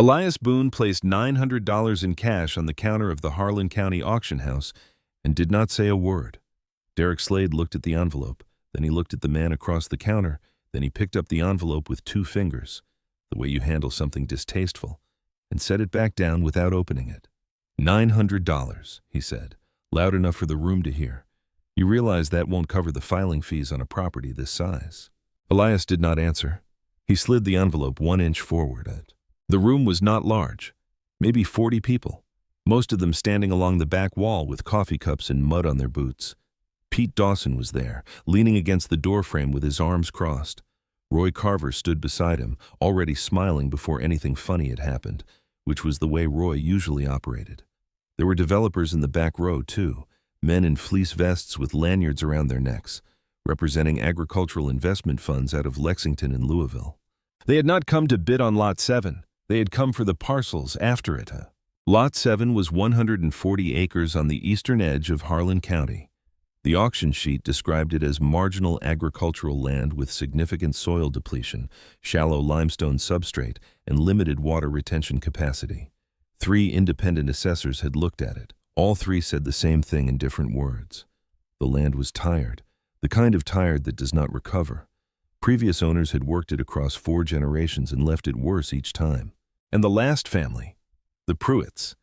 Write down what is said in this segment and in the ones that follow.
Elias Boone placed $900 in cash on the counter of the Harlan County auction house and did not say a word. Derek Slade looked at the envelope, then he looked at the man across the counter, then he picked up the envelope with 2 fingers, the way you handle something distasteful, and set it back down without opening it. $900, he said, loud enough for the room to hear. You realize that won't cover the filing fees on a property this size. Elias did not answer. He slid the envelope 1 inch forward. The room was not large, maybe 40 people, most of them standing along the back wall with coffee cups and mud on their boots. Pete Dawson was there, leaning against the doorframe with his arms crossed. Roy Carver stood beside him, already smiling before anything funny had happened, which was the way Roy usually operated. There were developers in the back row, too, men in fleece vests with lanyards around their necks, representing agricultural investment funds out of Lexington and Louisville. They had not come to bid on Lot 7. They had come for the parcels after it. Lot 7 was 140 acres on the eastern edge of Harlan County. The auction sheet described it as marginal agricultural land with significant soil depletion, shallow limestone substrate, and limited water retention capacity. 3 independent assessors had looked at it. All 3 said the same thing in different words. The land was tired, the kind of tired that does not recover. Previous owners had worked it across 4 generations and left it worse each time. And the last family, the Pruitts,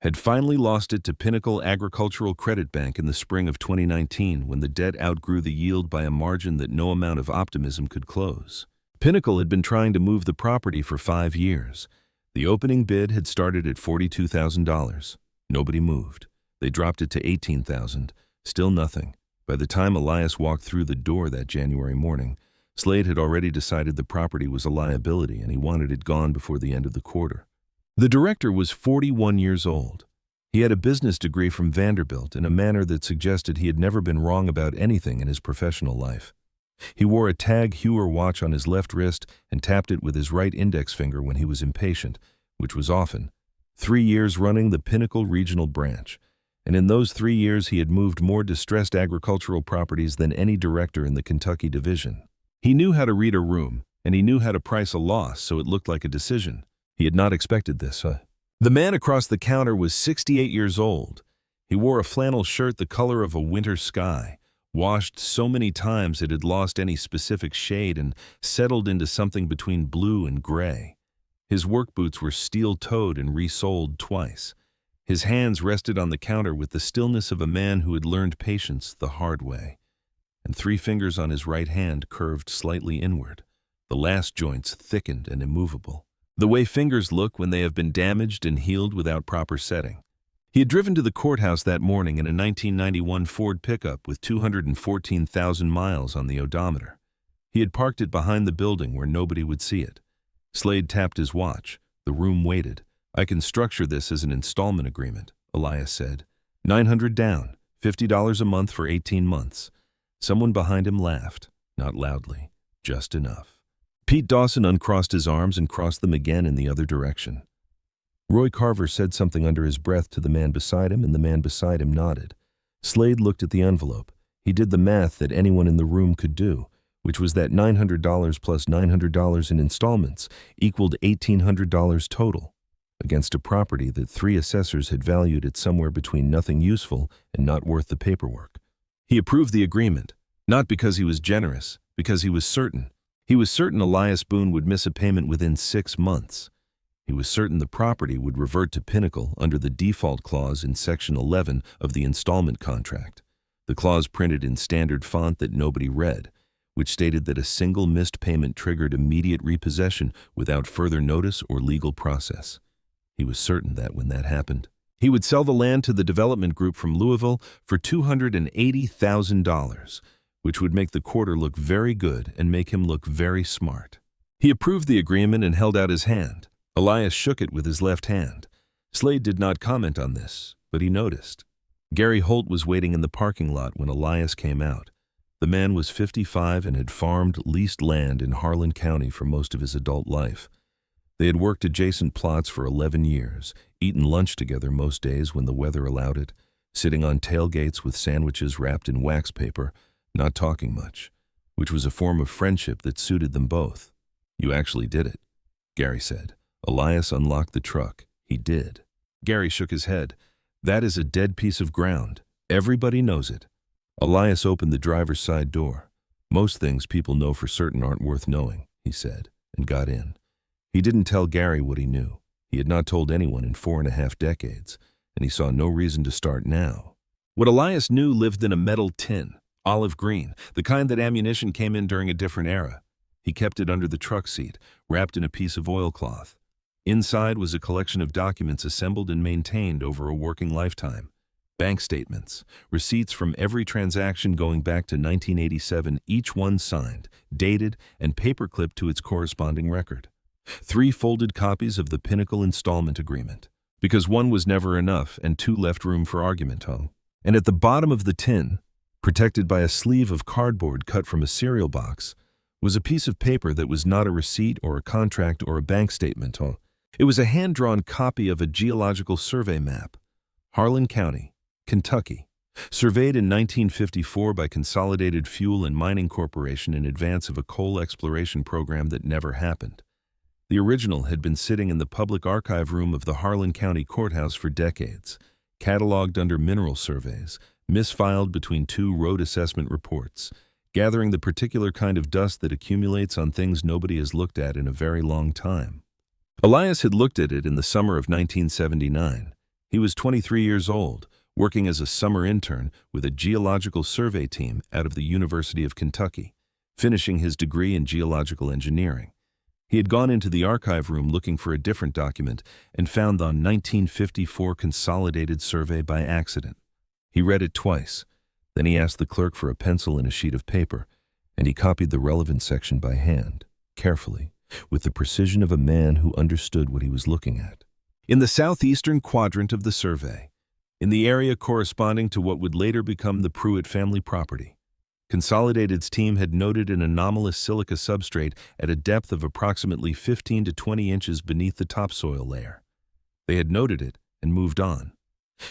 had finally lost it to Pinnacle Agricultural Credit Bank in the spring of 2019 when the debt outgrew the yield by a margin that no amount of optimism could close. Pinnacle had been trying to move the property for 5 years. The opening bid had started at $42,000. Nobody moved. They dropped it to $18,000. Still nothing. By the time Elias walked through the door that January morning, Slade had already decided the property was a liability and he wanted it gone before the end of the quarter. The director was 41 years old. He had a business degree from Vanderbilt in a manner that suggested he had never been wrong about anything in his professional life. He wore a Tag Heuer watch on his left wrist and tapped it with his right index finger when he was impatient, which was often. 3 years running the Pinnacle Regional Branch, and in those 3 years he had moved more distressed agricultural properties than any director in the Kentucky division. He knew how to read a room, and he knew how to price a loss so it looked like a decision. He had not expected this. The man across the counter was 68 years old. He wore a flannel shirt the color of a winter sky, washed so many times it had lost any specific shade and settled into something between blue and gray. His work boots were steel-toed and resoled twice. His hands rested on the counter with the stillness of a man who had learned patience the hard way. And 3 fingers on his right hand curved slightly inward, the last joints thickened and immovable, the way fingers look when they have been damaged and healed without proper setting. He had driven to the courthouse that morning in a 1991 Ford pickup with 214,000 miles on the odometer. He had parked it behind the building where nobody would see it. Slade tapped his watch. The room waited. I can structure this as an installment agreement, Elias said. $900 down, $50 a month for 18 months. Someone behind him laughed, not loudly, just enough. Pete Dawson uncrossed his arms and crossed them again in the other direction. Roy Carver said something under his breath to the man beside him, and the man beside him nodded. Slade looked at the envelope. He did the math that anyone in the room could do, which was that $900 plus $900 in installments equaled $1,800 total, against a property that 3 assessors had valued at somewhere between nothing useful and not worth the paperwork. He approved the agreement, not because he was generous, because he was certain. He was certain Elias Boone would miss a payment within 6 months. He was certain the property would revert to Pinnacle under the default clause in Section 11 of the installment contract, the clause printed in standard font that nobody read, which stated that a single missed payment triggered immediate repossession without further notice or legal process. He was certain that when that happened, he would sell the land to the development group from Louisville for $280,000, which would make the quarter look very good and make him look very smart. He approved the agreement and held out his hand. Elias shook it with his left hand. Slade did not comment on this, but he noticed. Gary Holt was waiting in the parking lot when Elias came out. The man was 55 and had farmed leased land in Harlan County for most of his adult life. They had worked adjacent plots for 11 years, eaten lunch together most days when the weather allowed it, sitting on tailgates with sandwiches wrapped in wax paper, not talking much, which was a form of friendship that suited them both. You actually did it, Gary said. Elias unlocked the truck. He did. Gary shook his head. That is a dead piece of ground. Everybody knows it. Elias opened the driver's side door. Most things people know for certain aren't worth knowing, he said, and got in. He didn't tell Gary what he knew. He had not told anyone in 4.5 decades, and he saw no reason to start now. What Elias knew lived in a metal tin, olive green, the kind that ammunition came in during a different era. He kept it under the truck seat, wrapped in a piece of oilcloth. Inside was a collection of documents assembled and maintained over a working lifetime. Bank statements, receipts from every transaction going back to 1987, each one signed, dated, and paperclipped to its corresponding record. 3 folded copies of the Pinnacle installment agreement, because 1 was never enough and 2 left room for argument, huh? And at the bottom of the tin, protected by a sleeve of cardboard cut from a cereal box, was a piece of paper that was not a receipt or a contract or a bank statement, huh? It was a hand-drawn copy of a geological survey map. Harlan County, Kentucky, surveyed in 1954 by Consolidated Fuel and Mining Corporation in advance of a coal exploration program that never happened. The original had been sitting in the public archive room of the Harlan County Courthouse for decades, cataloged under mineral surveys, misfiled between 2 road assessment reports, gathering the particular kind of dust that accumulates on things nobody has looked at in a very long time. Elias had looked at it in the summer of 1979. He was 23 years old, working as a summer intern with a geological survey team out of the University of Kentucky, finishing his degree in geological engineering. He had gone into the archive room looking for a different document and found the 1954 Consolidated Survey by accident. He read it twice. Then he asked the clerk for a pencil and a sheet of paper, and he copied the relevant section by hand, carefully, with the precision of a man who understood what he was looking at. In the southeastern quadrant of the survey, in the area corresponding to what would later become the Pruitt family property, Consolidated's team had noted an anomalous silica substrate at a depth of approximately 15 to 20 inches beneath the topsoil layer. They had noted it and moved on,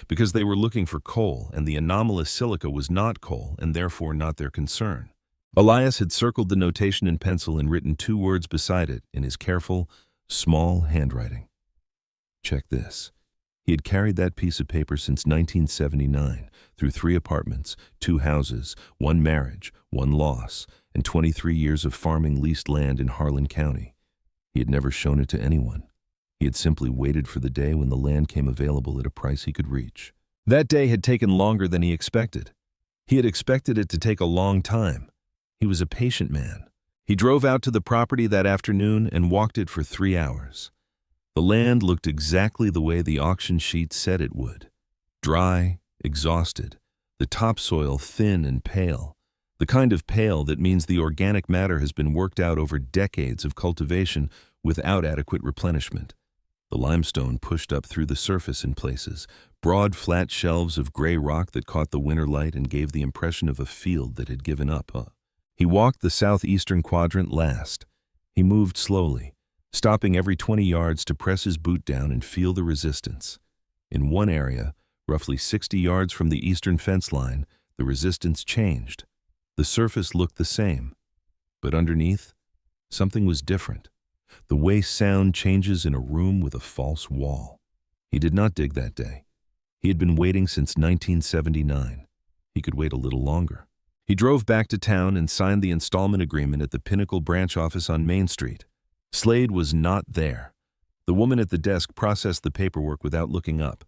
because they were looking for coal, and the anomalous silica was not coal and therefore not their concern. Elias had circled the notation in pencil and written 2 words beside it in his careful, small handwriting. Check this. He had carried that piece of paper since 1979, through 3 apartments, 2 houses, 1 marriage, 1 loss, and 23 years of farming leased land in Harlan County. He had never shown it to anyone. He had simply waited for the day when the land came available at a price he could reach. That day had taken longer than he expected. He had expected it to take a long time. He was a patient man. He drove out to the property that afternoon and walked it for 3 hours. The land looked exactly the way the auction sheet said it would. Dry, exhausted, the topsoil thin and pale, the kind of pale that means the organic matter has been worked out over decades of cultivation without adequate replenishment. The limestone pushed up through the surface in places, broad flat shelves of gray rock that caught the winter light and gave the impression of a field that had given up. He walked the southeastern quadrant last. He moved slowly, stopping every 20 yards to press his boot down and feel the resistance. In one area, roughly 60 yards from the eastern fence line, the resistance changed. The surface looked the same, but underneath, something was different. The way sound changes in a room with a false wall. He did not dig that day. He had been waiting since 1979. He could wait a little longer. He drove back to town and signed the installment agreement at the Pinnacle branch office on Main Street. Slade was not there. The woman at the desk processed the paperwork without looking up.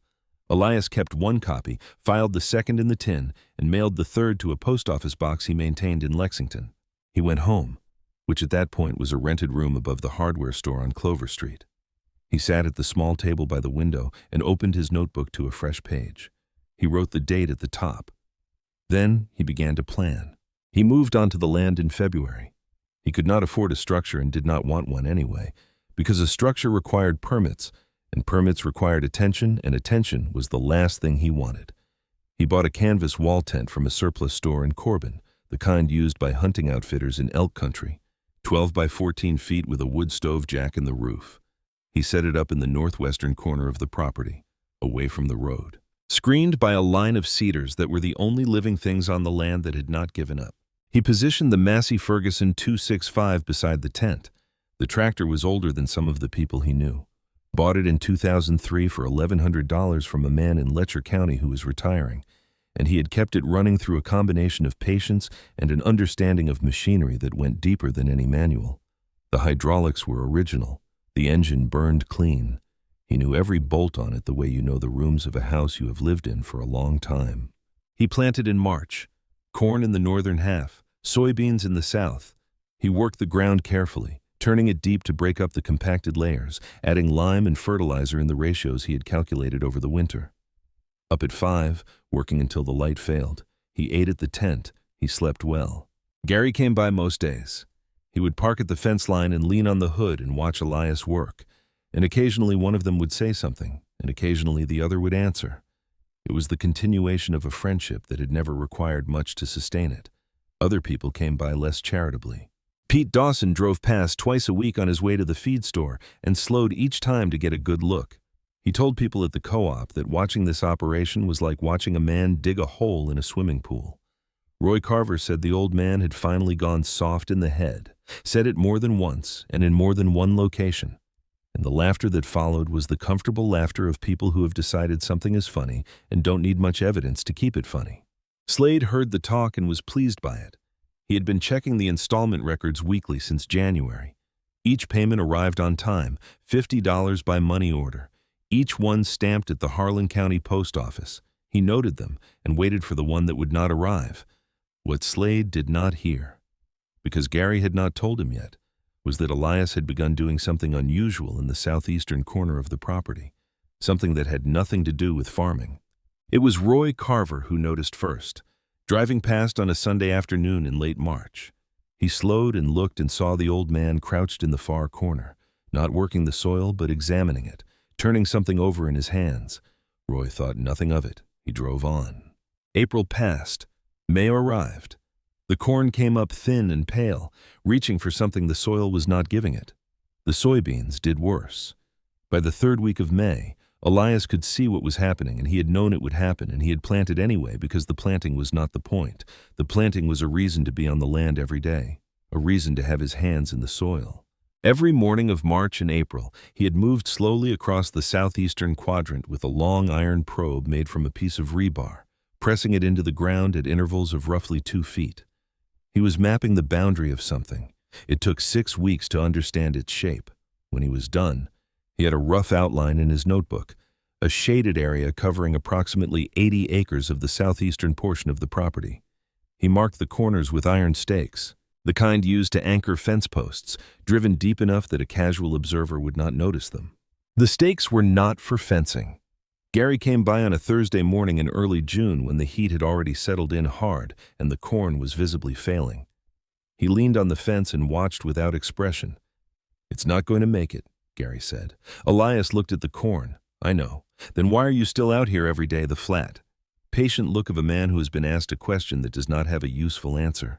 Elias kept 1 copy, filed the 2nd in the tin, and mailed the 3rd to a post office box he maintained in Lexington. He went home, which at that point was a rented room above the hardware store on Clover Street. He sat at the small table by the window and opened his notebook to a fresh page. He wrote the date at the top. Then he began to plan. He moved onto the land in February. He could not afford a structure and did not want one anyway, because a structure required permits, and permits required attention, and attention was the last thing he wanted. He bought a canvas wall tent from a surplus store in Corbin, the kind used by hunting outfitters in elk country, 12 by 14 feet with a wood stove jack in the roof. He set it up in the northwestern corner of the property, away from the road, screened by a line of cedars that were the only living things on the land that had not given up. He positioned the Massey Ferguson 265 beside the tent. The tractor was older than some of the people he knew. Bought it in 2003 for $1,100 from a man in Letcher County who was retiring, and he had kept it running through a combination of patience and an understanding of machinery that went deeper than any manual. The hydraulics were original. The engine burned clean. He knew every bolt on it the way you know the rooms of a house you have lived in for a long time. He planted in March, corn in the northern half, soybeans in the south. He worked the ground carefully, turning it deep to break up the compacted layers, adding lime and fertilizer in the ratios he had calculated over the winter. Up at 5, working until the light failed. He ate at the tent. He slept well. Gary came by most days. He would park at the fence line and lean on the hood and watch Elias work, and occasionally one of them would say something, and occasionally the other would answer. It was the continuation of a friendship that had never required much to sustain it. Other people came by less charitably. Pete Dawson drove past twice a week on his way to the feed store and slowed each time to get a good look. He told people at the co-op that watching this operation was like watching a man dig a hole in a swimming pool. Roy Carver said the old man had finally gone soft in the head, said it more than once and in more than one location. And the laughter that followed was the comfortable laughter of people who have decided something is funny and don't need much evidence to keep it funny. Slade heard the talk and was pleased by it. He had been checking the installment records weekly since January. Each payment arrived on time, $50 by money order, each one stamped at the Harlan County Post Office. He noted them and waited for the one that would not arrive. What Slade did not hear, because Gary had not told him yet, was that Elias had begun doing something unusual in the southeastern corner of the property, something that had nothing to do with farming. It was Roy Carver who noticed first, driving past on a Sunday afternoon in late March. He slowed and looked and saw the old man crouched in the far corner, not working the soil but examining it, turning something over in his hands. Roy thought nothing of it. He drove on. April passed. May arrived. The corn came up thin and pale, reaching for something the soil was not giving it. The soybeans did worse. By the 3rd week of May, Elias could see what was happening, and he had known it would happen, and he had planted anyway because the planting was not the point. The planting was a reason to be on the land every day, a reason to have his hands in the soil. Every morning of March and April, he had moved slowly across the southeastern quadrant with a long iron probe made from a piece of rebar, pressing it into the ground at intervals of roughly 2 feet. He was mapping the boundary of something. It took 6 weeks to understand its shape. When he was done, he had a rough outline in his notebook, a shaded area covering approximately 80 acres of the southeastern portion of the property. He marked the corners with iron stakes, the kind used to anchor fence posts, driven deep enough that a casual observer would not notice them. The stakes were not for fencing. Gary came by on a Thursday morning in early June when the heat had already settled in hard and the corn was visibly failing. He leaned on the fence and watched without expression. "It's not going to make it," Gary said. Elias looked at the corn. "I know. Then why are you still out here every day, the flat?" Patient look of a man who has been asked a question that does not have a useful answer.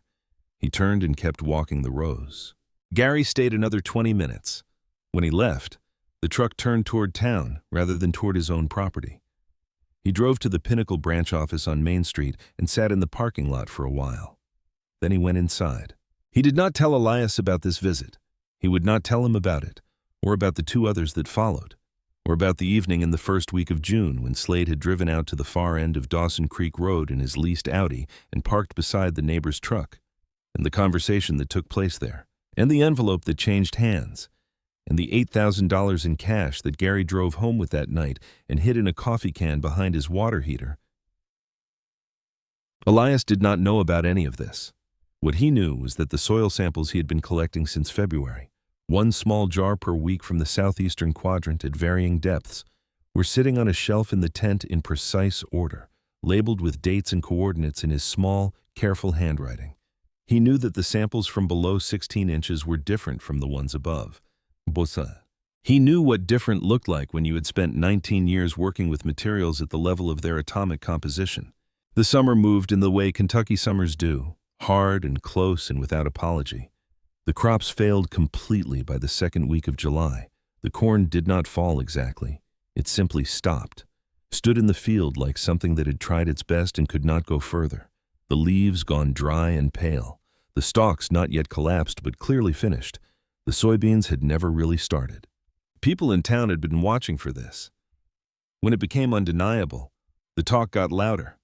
He turned and kept walking the rows. Gary stayed another 20 minutes. When he left, the truck turned toward town rather than toward his own property. He drove to the Pinnacle branch office on Main Street and sat in the parking lot for a while. Then he went inside. He did not tell Elias about this visit. He would not tell him about it, or about the 2 others that followed, or about the evening in the 1st week of June when Slade had driven out to the far end of Dawson Creek Road in his leased Audi and parked beside the neighbor's truck, and the conversation that took place there, and the envelope that changed hands, and the $8,000 in cash that Gary drove home with that night and hid in a coffee can behind his water heater. Elias did not know about any of this. What he knew was that the soil samples he had been collecting since February, 1 small jar per week from the southeastern quadrant at varying depths, were sitting on a shelf in the tent in precise order, labeled with dates and coordinates in his small, careful handwriting. He knew that the samples from below 16 inches were different from the ones above. Bossa. He knew what different looked like when you had spent 19 years working with materials at the level of their atomic composition. The summer moved in the way Kentucky summers do, hard and close and without apology. The crops failed completely by the 2nd week of July. The corn did not fall exactly. It simply stopped, stood in the field like something that had tried its best and could not go further. The leaves gone dry and pale. The stalks not yet collapsed but clearly finished. The soybeans had never really started. People in town had been watching for this. When it became undeniable, the talk got louder.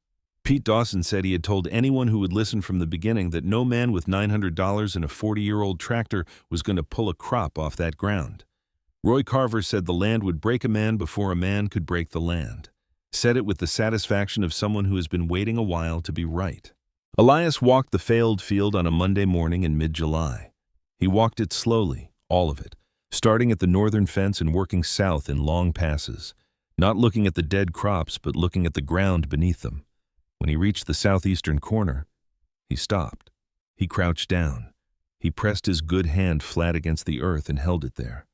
Pete Dawson said he had told anyone who would listen from the beginning that no man with $900 and a 40-year-old tractor was going to pull a crop off that ground. Roy Carver said the land would break a man before a man could break the land. Said it with the satisfaction of someone who has been waiting a while to be right. Elias walked the failed field on a Monday morning in mid-July. He walked it slowly, all of it, starting at the northern fence and working south in long passes, not looking at the dead crops but looking at the ground beneath them. When he reached the southeastern corner, he stopped. He crouched down. He pressed his good hand flat against the earth and held it there.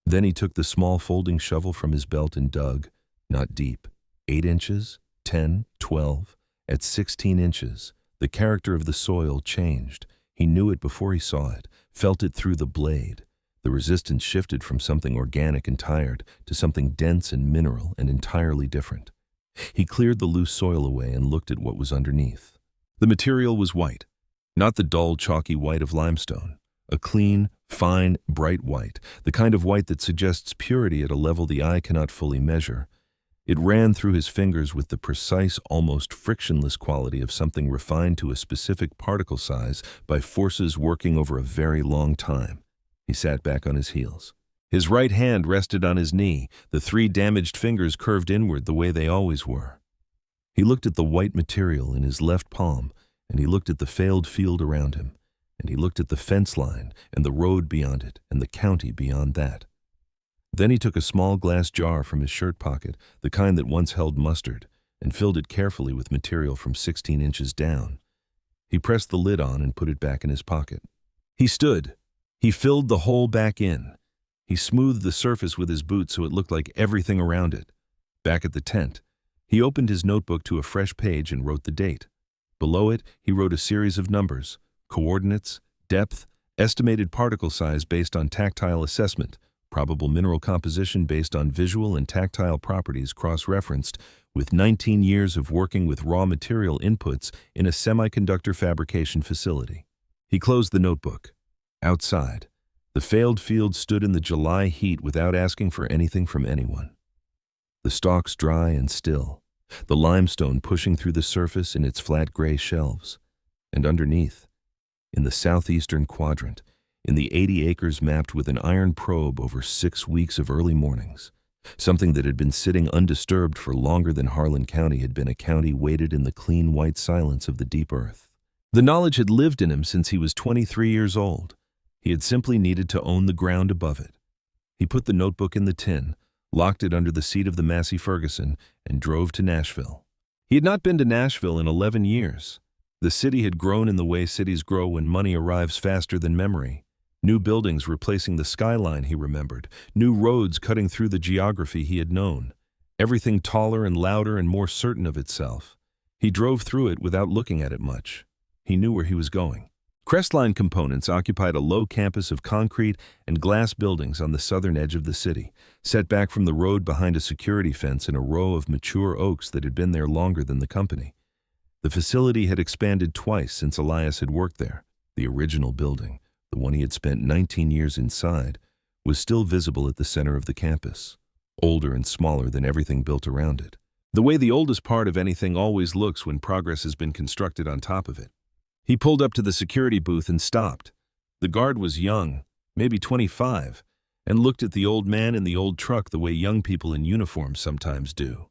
Then he took the small folding shovel from his belt and dug, not deep, 8 inches, 10, 12, at 16 inches. The character of the soil changed. He knew it before he saw it, felt it through the blade. The resistance shifted from something organic and tired to something dense and mineral and entirely different. He cleared the loose soil away and looked at what was underneath. The material was white, not the dull, chalky white of limestone. A clean, fine, bright white, the kind of white that suggests purity at a level the eye cannot fully measure. It ran through his fingers with the precise, almost frictionless quality of something refined to a specific particle size by forces working over a very long time. He sat back on his heels. His right hand rested on his knee, the 3 damaged fingers curved inward the way they always were. He looked at the white material in his left palm, and he looked at the failed field around him, and he looked at the fence line and the road beyond it and the county beyond that. Then he took a small glass jar from his shirt pocket, the kind that once held mustard, and filled it carefully with material from 16 inches down. He pressed the lid on and put it back in his pocket. He stood. He filled the hole back in. He smoothed the surface with his boot so it looked like everything around it. Back at the tent, he opened his notebook to a fresh page and wrote the date. Below it, he wrote a series of numbers, coordinates, depth, estimated particle size based on tactile assessment, probable mineral composition based on visual and tactile properties cross-referenced with 19 years of working with raw material inputs in a semiconductor fabrication facility. He closed the notebook. Outside, the failed field stood in the July heat without asking for anything from anyone. The stalks dry and still, the limestone pushing through the surface in its flat gray shelves. And underneath, in the southeastern quadrant, in the 80 acres mapped with an iron probe over 6 weeks of early mornings, something that had been sitting undisturbed for longer than Harlan County had been a county weighted in the clean white silence of the deep earth. The knowledge had lived in him since he was 23 years old. He had simply needed to own the ground above it. He put the notebook in the tin, locked it under the seat of the Massey Ferguson, and drove to Nashville. He had not been to Nashville in 11 years. The city had grown in the way cities grow when money arrives faster than memory. New buildings replacing the skyline he remembered, new roads cutting through the geography he had known, everything taller and louder and more certain of itself. He drove through it without looking at it much. He knew where he was going. Crestline Components occupied a low campus of concrete and glass buildings on the southern edge of the city, set back from the road behind a security fence in a row of mature oaks that had been there longer than the company. The facility had expanded twice since Elias had worked there. The original building, the one he had spent 19 years inside, was still visible at the center of the campus, older and smaller than everything built around it, the way the oldest part of anything always looks when progress has been constructed on top of it. He pulled up to the security booth and stopped. The guard was young, maybe 25, and looked at the old man in the old truck the way young people in uniform sometimes do.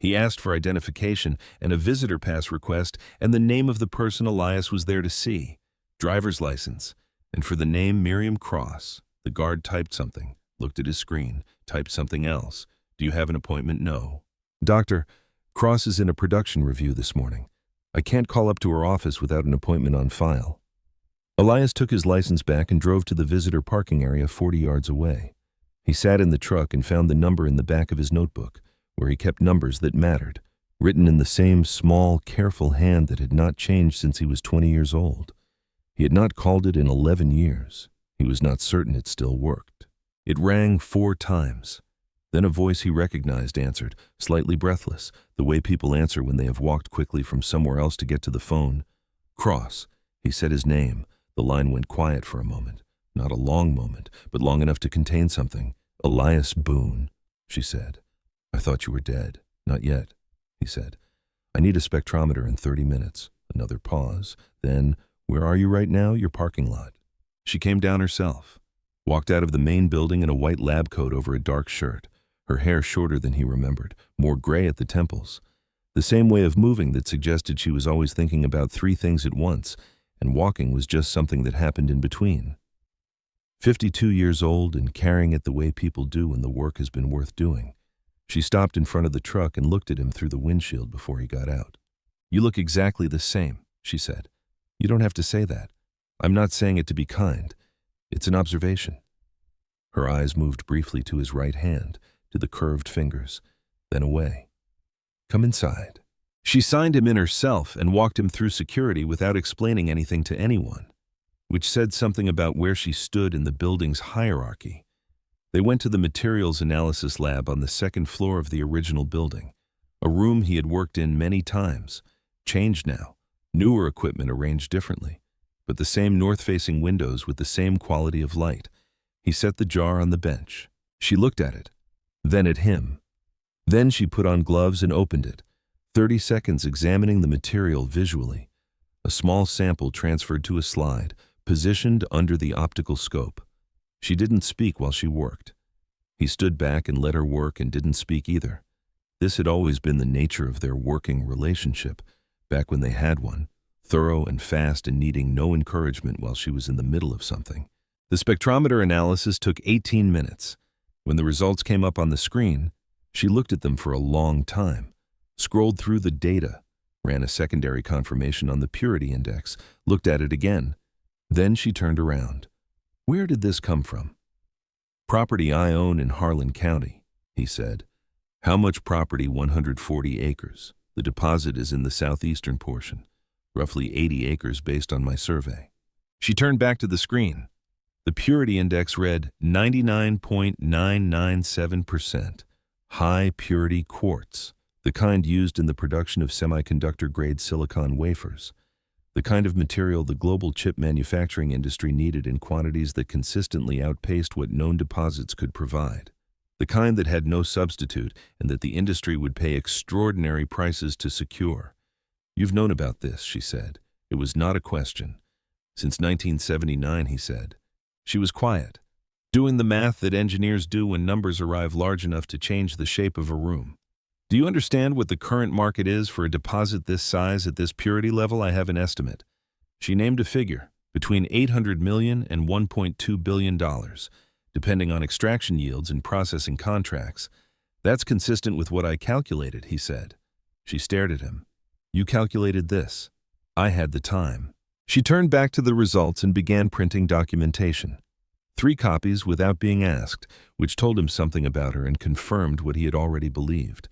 He asked for identification and a visitor pass request and the name of the person Elias was there to see, driver's license, and for the name Miriam Cross. The guard typed something, looked at his screen, typed something else. Do you have an appointment? No. Doctor, Cross is in a production review this morning. I can't call up to her office without an appointment on file. Elias took his license back and drove to the visitor parking area 40 yards away. He sat in the truck and found the number in the back of his notebook, where he kept numbers that mattered, written in the same small, careful hand that had not changed since he was 20 years old. He had not called it in 11 years. He was not certain it still worked. It rang 4 times. Then a voice he recognized answered, slightly breathless, the way people answer when they have walked quickly from somewhere else to get to the phone. Cross. He said his name. The line went quiet for a moment. Not a long moment, but long enough to contain something. Elias Boone, she said. I thought you were dead. Not yet, he said. I need a spectrometer in 30 minutes. Another pause. Then, where are you right now? Your parking lot. She came down herself, walked out of the main building in a white lab coat over a dark shirt, her hair shorter than he remembered, more gray at the temples. The same way of moving that suggested she was always thinking about 3 things at once, and walking was just something that happened in between. 52 years old and carrying it the way people do when the work has been worth doing. She stopped in front of the truck and looked at him through the windshield before he got out. You look exactly the same, she said. You don't have to say that. I'm not saying it to be kind. It's an observation. Her eyes moved briefly to his right hand, to the curved fingers, then away. Come inside. She signed him in herself and walked him through security without explaining anything to anyone, which said something about where she stood in the building's hierarchy. They went to the materials analysis lab on the 2nd floor of the original building, a room he had worked in many times, changed now, newer equipment arranged differently, but the same north-facing windows with the same quality of light. He set the jar on the bench. She looked at it, then at him. Then she put on gloves and opened it, 30 seconds examining the material visually. A small sample transferred to a slide, positioned under the optical scope. She didn't speak while she worked. He stood back and let her work and didn't speak either. This had always been the nature of their working relationship, back when they had one, thorough and fast and needing no encouragement while she was in the middle of something. The spectrometer analysis took 18 minutes. When the results came up on the screen, she looked at them for a long time, scrolled through the data, ran a secondary confirmation on the purity index, looked at it again. Then she turned around. Where did this come from? Property I own in Harlan County, he said. How much property? 140 acres. The deposit is in the southeastern portion, roughly 80 acres based on my survey. She turned back to the screen. The purity index read 99.997%. High purity quartz, the kind used in the production of semiconductor-grade silicon wafers. The kind of material the global chip manufacturing industry needed in quantities that consistently outpaced what known deposits could provide. The kind that had no substitute and that the industry would pay extraordinary prices to secure. You've known about this, she said. It was not a question. Since 1979, he said. She was quiet, doing the math that engineers do when numbers arrive large enough to change the shape of a room. Do you understand what the current market is for a deposit this size at this purity level? I have an estimate. She named a figure, between $800 million and $1.2 billion, depending on extraction yields and processing contracts. That's consistent with what I calculated, he said. She stared at him. You calculated this. I had the time. She turned back to the results and began printing documentation. 3 copies without being asked, which told him something about her and confirmed what he had already believed,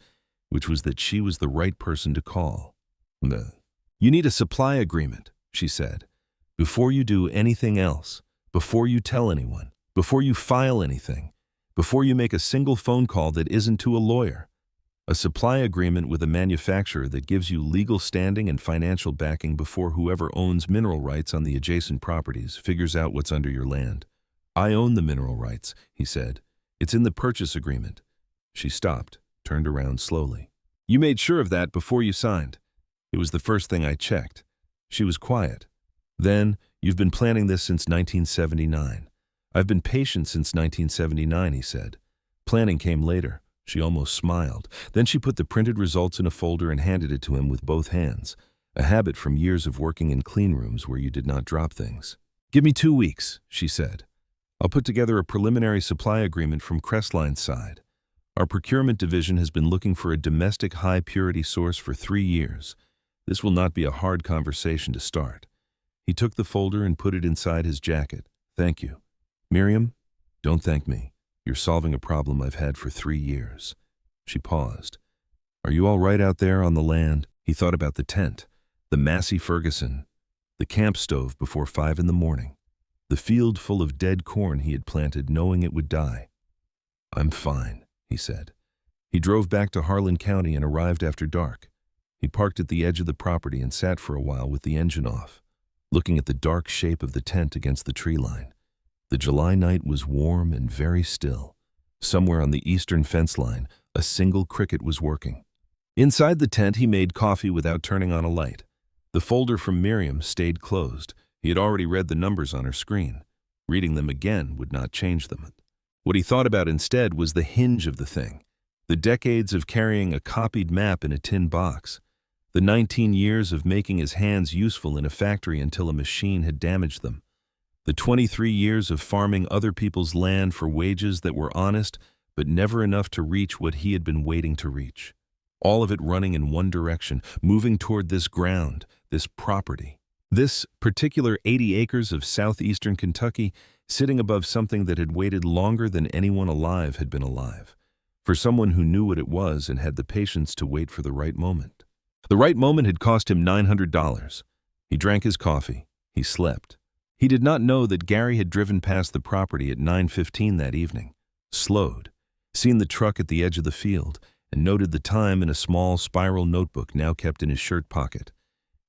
which was that she was the right person to call. You need a supply agreement, she said. Before you do anything else, before you tell anyone, before you file anything, before you make a single phone call that isn't to a lawyer. A supply agreement with a manufacturer that gives you legal standing and financial backing before whoever owns mineral rights on the adjacent properties figures out what's under your land. I own the mineral rights, he said. It's in the purchase agreement. She stopped, turned around slowly. You made sure of that before you signed. It was the first thing I checked. She was quiet. Then, you've been planning this since 1979. I've been patient since 1979, he said. Planning came later. She almost smiled. Then she put the printed results in a folder and handed it to him with both hands, a habit from years of working in clean rooms where you did not drop things. Give me 2 weeks, she said. I'll put together a preliminary supply agreement from Crestline's side. Our procurement division has been looking for a domestic high-purity source for 3 years. This will not be a hard conversation to start. He took the folder and put it inside his jacket. Thank you. Miriam, don't thank me. You're solving a problem I've had for 3 years. She paused. Are you all right out there on the land? He thought about the tent, the Massey Ferguson, the camp stove before 5 in the morning, the field full of dead corn he had planted knowing it would die. I'm fine, he said. He drove back to Harlan County and arrived after dark. He parked at the edge of the property and sat for a while with the engine off, looking at the dark shape of the tent against the tree line. The July night was warm and very still. Somewhere on the eastern fence line, a single cricket was working. Inside the tent, he made coffee without turning on a light. The folder from Miriam stayed closed. He had already read the numbers on her screen. Reading them again would not change them. What he thought about instead was the hinge of the thing, the decades of carrying a copied map in a tin box, the 19 years of making his hands useful in a factory until a machine had damaged them, the 23 years of farming other people's land for wages that were honest but never enough to reach what he had been waiting to reach. All of it running in one direction, moving toward this ground, this property. This particular 80 acres of southeastern Kentucky sitting above something that had waited longer than anyone alive had been alive, for someone who knew what it was and had the patience to wait for the right moment. The right moment had cost him $900. He drank his coffee. He slept. He did not know that Gary had driven past the property at 9:15 that evening, slowed, seen the truck at the edge of the field, and noted the time in a small spiral notebook now kept in his shirt pocket.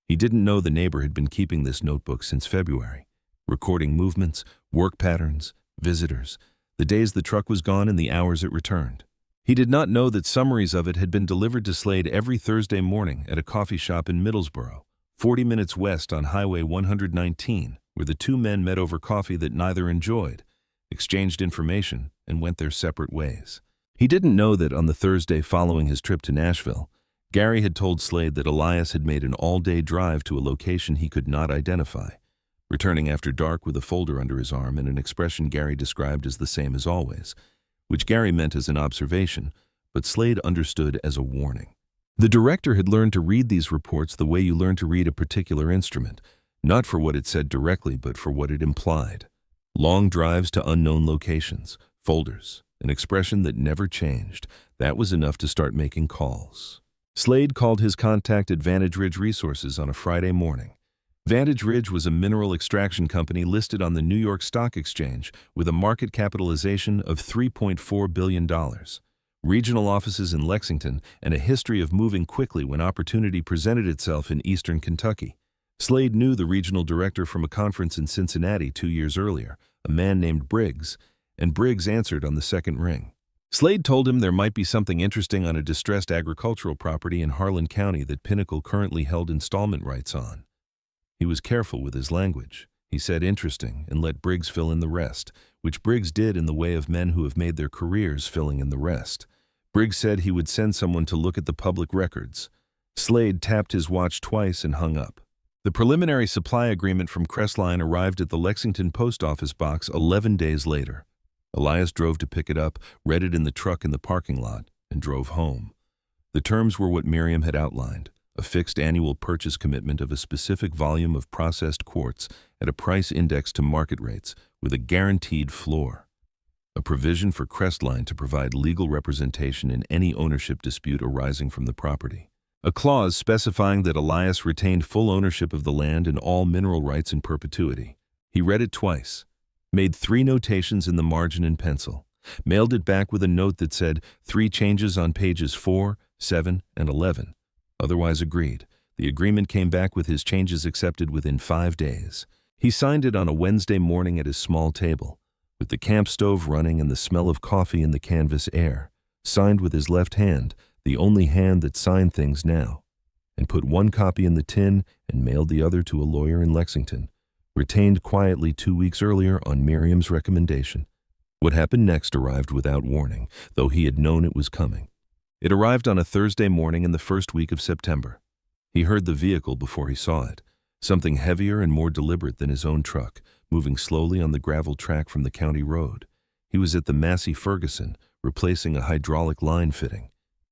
He didn't know the neighbor had been keeping this notebook since February, recording movements, work patterns, visitors, the days the truck was gone and the hours it returned. He did not know that summaries of it had been delivered to Slade every Thursday morning at a coffee shop in Middlesboro, 40 minutes west on Highway 119, where the two men met over coffee that neither enjoyed, exchanged information, and went their separate ways. He didn't know that on the Thursday following his trip to Nashville, Gary had told Slade that Elias had made an all-day drive to a location he could not identify, returning after dark with a folder under his arm and an expression Gary described as the same as always, which Gary meant as an observation, but Slade understood as a warning. The director had learned to read these reports the way you learn to read a particular instrument, not for what it said directly, but for what it implied. Long drives to unknown locations, folders, an expression that never changed. That was enough to start making calls. Slade called his contact at Vantage Ridge Resources on a Friday morning. Vantage Ridge was a mineral extraction company listed on the New York Stock Exchange with a market capitalization of $3.4 billion, regional offices in Lexington, and a history of moving quickly when opportunity presented itself in eastern Kentucky. Slade knew the regional director from a conference in Cincinnati 2 years earlier, a man named Briggs, and Briggs answered on the second ring. Slade told him there might be something interesting on a distressed agricultural property in Harlan County that Pinnacle currently held installment rights on. He was careful with his language. He said interesting and let Briggs fill in the rest, which Briggs did in the way of men who have made their careers filling in the rest. Briggs said he would send someone to look at the public records. Slade tapped his watch twice and hung up. The preliminary supply agreement from Crestline arrived at the Lexington post office box 11 days later. Elias drove to pick it up, read it in the truck in the parking lot, and drove home. The terms were what Miriam had outlined, a fixed annual purchase commitment of a specific volume of processed quartz at a price indexed to market rates with a guaranteed floor. A provision for Crestline to provide legal representation in any ownership dispute arising from the property. A clause specifying that Elias retained full ownership of the land and all mineral rights in perpetuity. He read it twice, made 3 notations in the margin in pencil, mailed it back with a note that said 3 changes on pages 4, 7, and 11. Otherwise agreed. The agreement came back with his changes accepted within 5 days. He signed it on a Wednesday morning at his small table, with the camp stove running and the smell of coffee in the canvas air, signed with his left hand, the only hand that signed things now, and put 1 copy in the tin and mailed the other to a lawyer in Lexington, retained quietly 2 weeks earlier on Miriam's recommendation. What happened next arrived without warning, though he had known it was coming. It arrived on a Thursday morning in the first week of September. He heard the vehicle before he saw it, something heavier and more deliberate than his own truck, moving slowly on the gravel track from the county road. He was at the Massey Ferguson, replacing a hydraulic line fitting.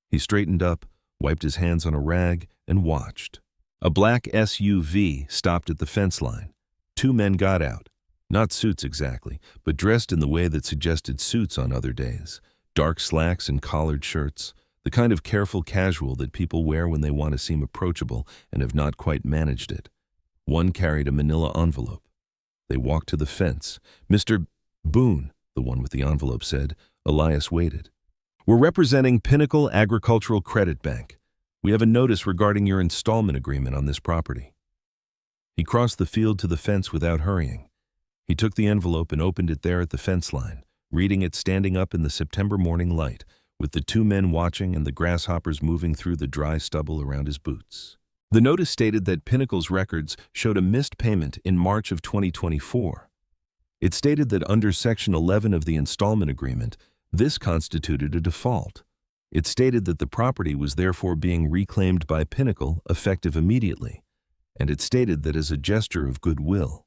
He straightened up, wiped his hands on a rag, and watched. A black SUV stopped at the fence line. 2 men got out, not suits exactly, but dressed in the way that suggested suits on other days, dark slacks and collared shirts, the kind of careful casual that people wear when they want to seem approachable and have not quite managed it. One carried a manila envelope. They walked to the fence. "Mr. Boone," the one with the envelope said. Elias waited. "We're representing Pinnacle Agricultural Credit Bank. We have a notice regarding your installment agreement on this property." He crossed the field to the fence without hurrying. He took the envelope and opened it there at the fence line, reading it standing up in the September morning light, with the two men watching and the grasshoppers moving through the dry stubble around his boots. The notice stated that Pinnacle's records showed a missed payment in March of 2024. It stated that under Section 11 of the installment agreement, this constituted a default. It stated that the property was therefore being reclaimed by Pinnacle effective immediately, and it stated that as a gesture of goodwill,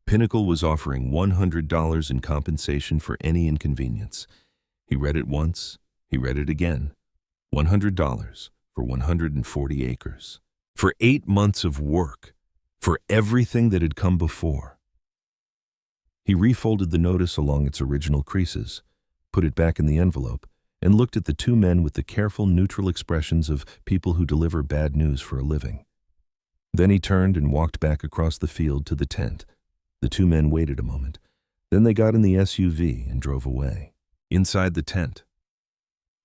Pinnacle was offering $100 in compensation for any inconvenience. He read it once, he read it again. $100 for 140 acres. For 8 months of work, for everything that had come before. He refolded the notice along its original creases, put it back in the envelope, and looked at the two men with the careful, neutral expressions of people who deliver bad news for a living. Then he turned and walked back across the field to the tent. The two men waited a moment. Then they got in the SUV and drove away. Inside the tent,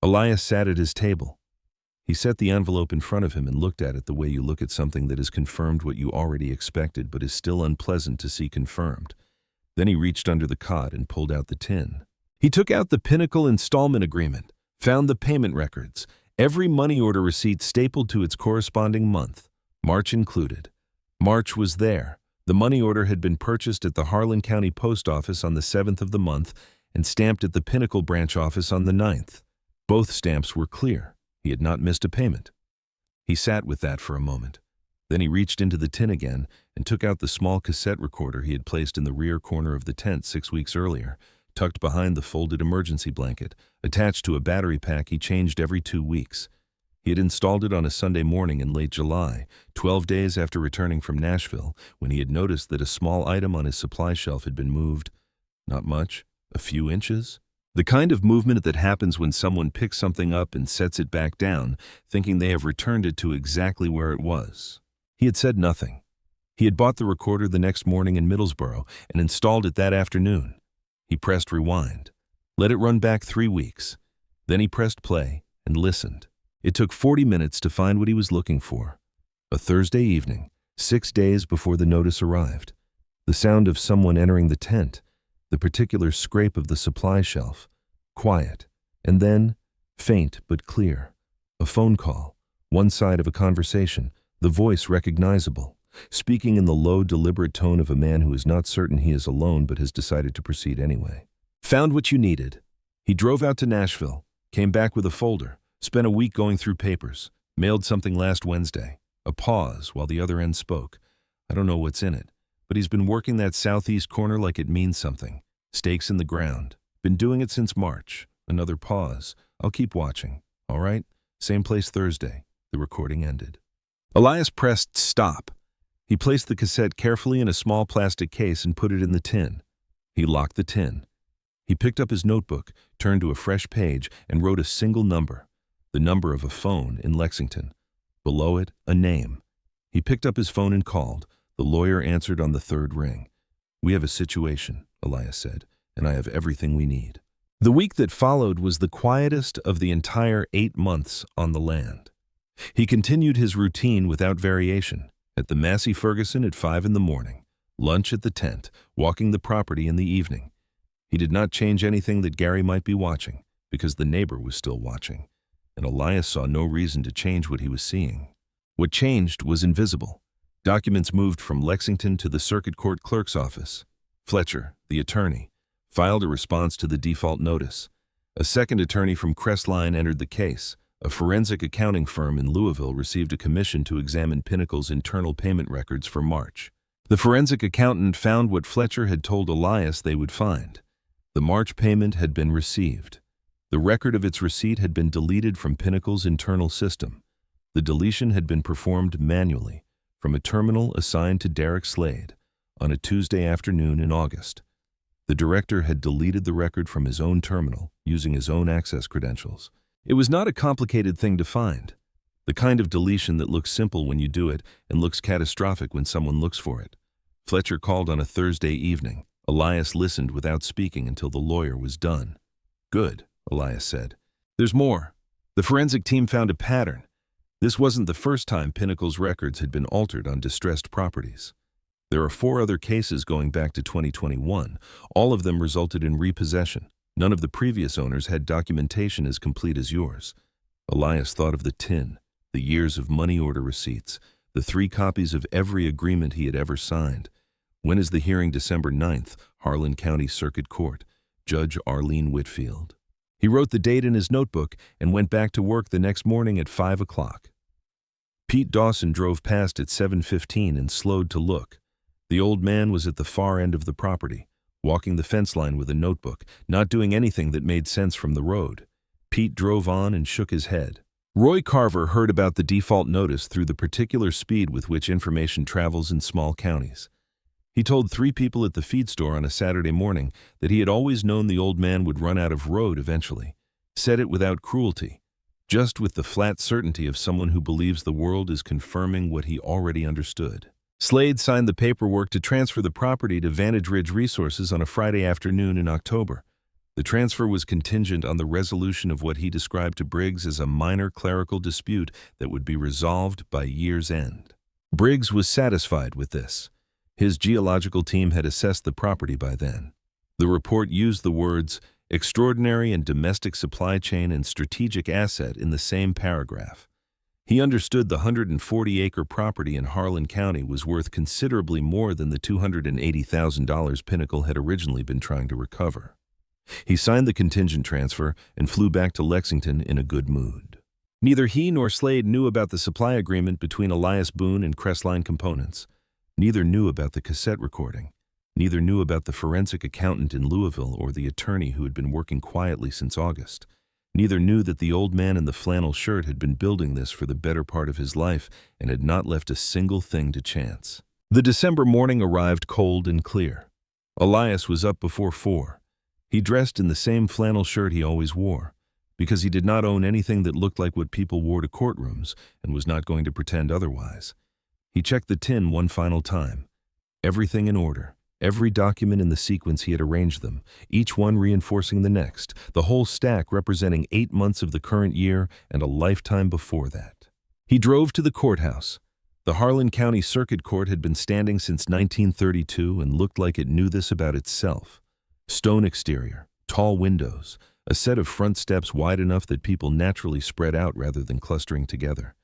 Elias sat at his table. He set the envelope in front of him and looked at it the way you look at something that has confirmed what you already expected but is still unpleasant to see confirmed. Then he reached under the cot and pulled out the tin. He took out the Pinnacle installment agreement, found the payment records, every money order receipt stapled to its corresponding month, March included. March was there. The money order had been purchased at the Harlan County Post Office on the 7th of the month and stamped at the Pinnacle branch office on the 9th. Both stamps were clear. He had not missed a payment. He sat with that for a moment. Then he reached into the tin again and took out the small cassette recorder he had placed in the rear corner of the tent 6 weeks earlier, tucked behind the folded emergency blanket, attached to a battery pack he changed every 2 weeks. He had installed it on a Sunday morning in late July, 12 days after returning from Nashville, when he had noticed that a small item on his supply shelf had been moved. Not much, a few inches. The kind of movement that happens when someone picks something up and sets it back down, thinking they have returned it to exactly where it was. He had said nothing. He had bought the recorder the next morning in Middlesboro and installed it that afternoon. He pressed rewind, let it run back 3 weeks. Then he pressed play and listened. It took 40 minutes to find what he was looking for. A Thursday evening, 6 days before the notice arrived. The sound of someone entering the tent, the particular scrape of the supply shelf, quiet, and then, faint but clear, a phone call, one side of a conversation, the voice recognizable, speaking in the low, deliberate tone of a man who is not certain he is alone but has decided to proceed anyway. Found what you needed. He drove out to Nashville, came back with a folder, spent a week going through papers, mailed something last Wednesday. A pause while the other end spoke. I don't know what's in it, but he's been working that southeast corner like it means something. Stakes in the ground. Been doing it since March. Another pause. I'll keep watching. All right? Same place Thursday. The recording ended. Elias pressed stop. He placed the cassette carefully in a small plastic case and put it in the tin. He locked the tin. He picked up his notebook, turned to a fresh page, and wrote a single number. The number of a phone in Lexington. Below it, a name. He picked up his phone and called. The lawyer answered on the third ring. We have a situation, Elias said, and I have everything we need. The week that followed was the quietest of the entire 8 months on the land. He continued his routine without variation. At the Massey Ferguson at 5 in the morning, lunch at the tent, walking the property in the evening. He did not change anything that Gary might be watching, because the neighbor was still watching, and Elias saw no reason to change what he was seeing. What changed was invisible. Documents moved from Lexington to the circuit court clerk's office. Fletcher, the attorney, filed a response to the default notice. A second attorney from Crestline entered the case. A forensic accounting firm in Louisville received a commission to examine Pinnacle's internal payment records for March. The forensic accountant found what Fletcher had told Elias they would find. The March payment had been received. The record of its receipt had been deleted from Pinnacle's internal system. The deletion had been performed manually from a terminal assigned to Derek Slade on a Tuesday afternoon in August. The director had deleted the record from his own terminal using his own access credentials. It was not a complicated thing to find. The kind of deletion that looks simple when you do it and looks catastrophic when someone looks for it. Fletcher called on a Thursday evening. Elias listened without speaking until the lawyer was done. Good, Elias said. There's more. The forensic team found a pattern. This wasn't the first time Pinnacle's records had been altered on distressed properties. There are 4 other cases going back to 2021. All of them resulted in repossession, None of the previous owners had documentation as complete as yours. Elias thought of the tin, the years of money order receipts, the 3 copies of every agreement he had ever signed. When is the hearing? December 9th, Harlan County Circuit Court. Judge Arlene Whitfield. He wrote the date in his notebook and went back to work the next morning at 5 o'clock. Pete Dawson drove past at 7:15 and slowed to look. The old man was at the far end of the property, walking the fence line with a notebook, not doing anything that made sense from the road. Pete drove on and shook his head. Roy Carver heard about the default notice through the particular speed with which information travels in small counties. He told 3 people at the feed store on a Saturday morning that he had always known the old man would run out of road eventually. Said it without cruelty, just with the flat certainty of someone who believes the world is confirming what he already understood. Slade signed the paperwork to transfer the property to Vantage Ridge Resources on a Friday afternoon in October. The transfer was contingent on the resolution of what he described to Briggs as a minor clerical dispute that would be resolved by year's end. Briggs was satisfied with this. His geological team had assessed the property by then. The report used the words extraordinary and domestic supply chain and strategic asset in the same paragraph. He understood the 140-acre property in Harlan County was worth considerably more than the $280,000 Pinnacle had originally been trying to recover. He signed the contingent transfer and flew back to Lexington in a good mood. Neither he nor Slade knew about the supply agreement between Elias Boone and Crestline Components. Neither knew about the cassette recording. Neither knew about the forensic accountant in Louisville or the attorney who had been working quietly since August. Neither knew that the old man in the flannel shirt had been building this for the better part of his life and had not left a single thing to chance. The December morning arrived cold and clear. Elias was up before 4. He dressed in the same flannel shirt he always wore, because he did not own anything that looked like what people wore to courtrooms and was not going to pretend otherwise. He checked the tin one final time. Everything in order. Every document in the sequence he had arranged them, each one reinforcing the next, the whole stack representing 8 months of the current year and a lifetime before that. He drove to the courthouse. The Harlan County Circuit Court had been standing since 1932 and looked like it knew this about itself. Stone exterior, tall windows, a set of front steps wide enough that people naturally spread out rather than clustering together.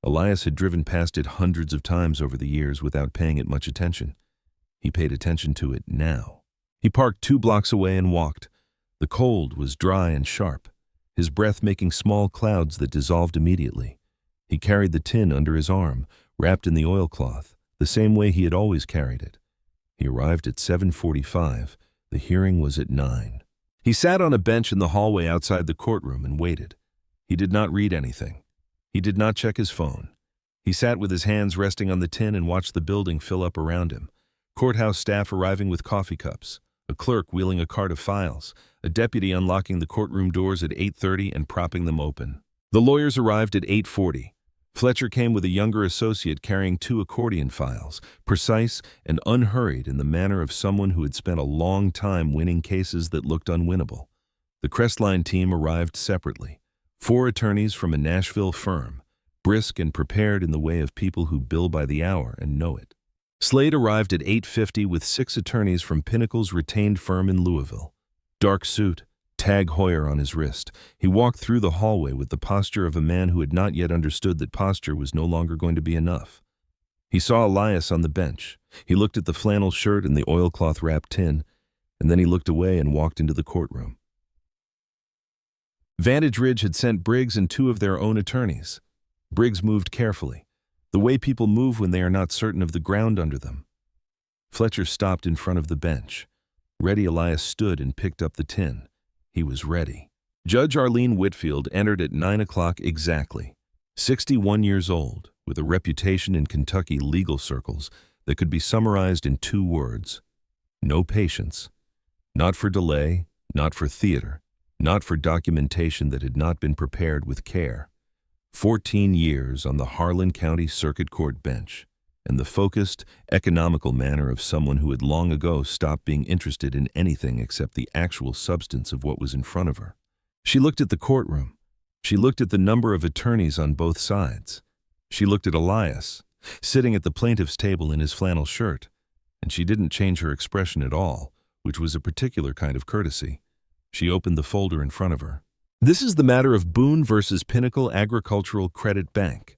Elias had driven past it hundreds of times over the years without paying it much attention. He paid attention to it now. He parked 2 blocks away and walked. The cold was dry and sharp, his breath making small clouds that dissolved immediately. He carried the tin under his arm, wrapped in the oilcloth, the same way he had always carried it. He arrived at 7:45. The hearing was at 9. He sat on a bench in the hallway outside the courtroom and waited. He did not read anything. He did not check his phone. He sat with his hands resting on the tin and watched the building fill up around him. Courthouse staff arriving with coffee cups, a clerk wheeling a cart of files, a deputy unlocking the courtroom doors at 8:30 and propping them open. The lawyers arrived at 8:40. Fletcher came with a younger associate carrying 2 accordion files, precise and unhurried in the manner of someone who had spent a long time winning cases that looked unwinnable. The Crestline team arrived separately. 4 attorneys from a Nashville firm, brisk and prepared in the way of people who bill by the hour and know it. Slade arrived at 8:50 with 6 attorneys from Pinnacle's retained firm in Louisville. Dark suit, Tag Heuer on his wrist, he walked through the hallway with the posture of a man who had not yet understood that posture was no longer going to be enough. He saw Elias on the bench. He looked at the flannel shirt and the oilcloth-wrapped tin, and then he looked away and walked into the courtroom. Vantage Ridge had sent Briggs and 2 of their own attorneys. Briggs moved carefully, the way people move when they are not certain of the ground under them. Fletcher stopped in front of the bench. Ready, Elias stood and picked up the tin. He was ready. Judge Arlene Whitfield entered at 9 o'clock exactly. 61 years old, with a reputation in Kentucky legal circles that could be summarized in 2 words. No patience. Not for delay, not for theater, not for documentation that had not been prepared with care. 14 years on the Harlan County Circuit Court bench, and the focused, economical manner of someone who had long ago stopped being interested in anything except the actual substance of what was in front of her. She looked at the courtroom. She looked at the number of attorneys on both sides. She looked at Elias, sitting at the plaintiff's table in his flannel shirt, and she didn't change her expression at all, which was a particular kind of courtesy. She opened the folder in front of her. This is the matter of Boone versus Pinnacle Agricultural Credit Bank.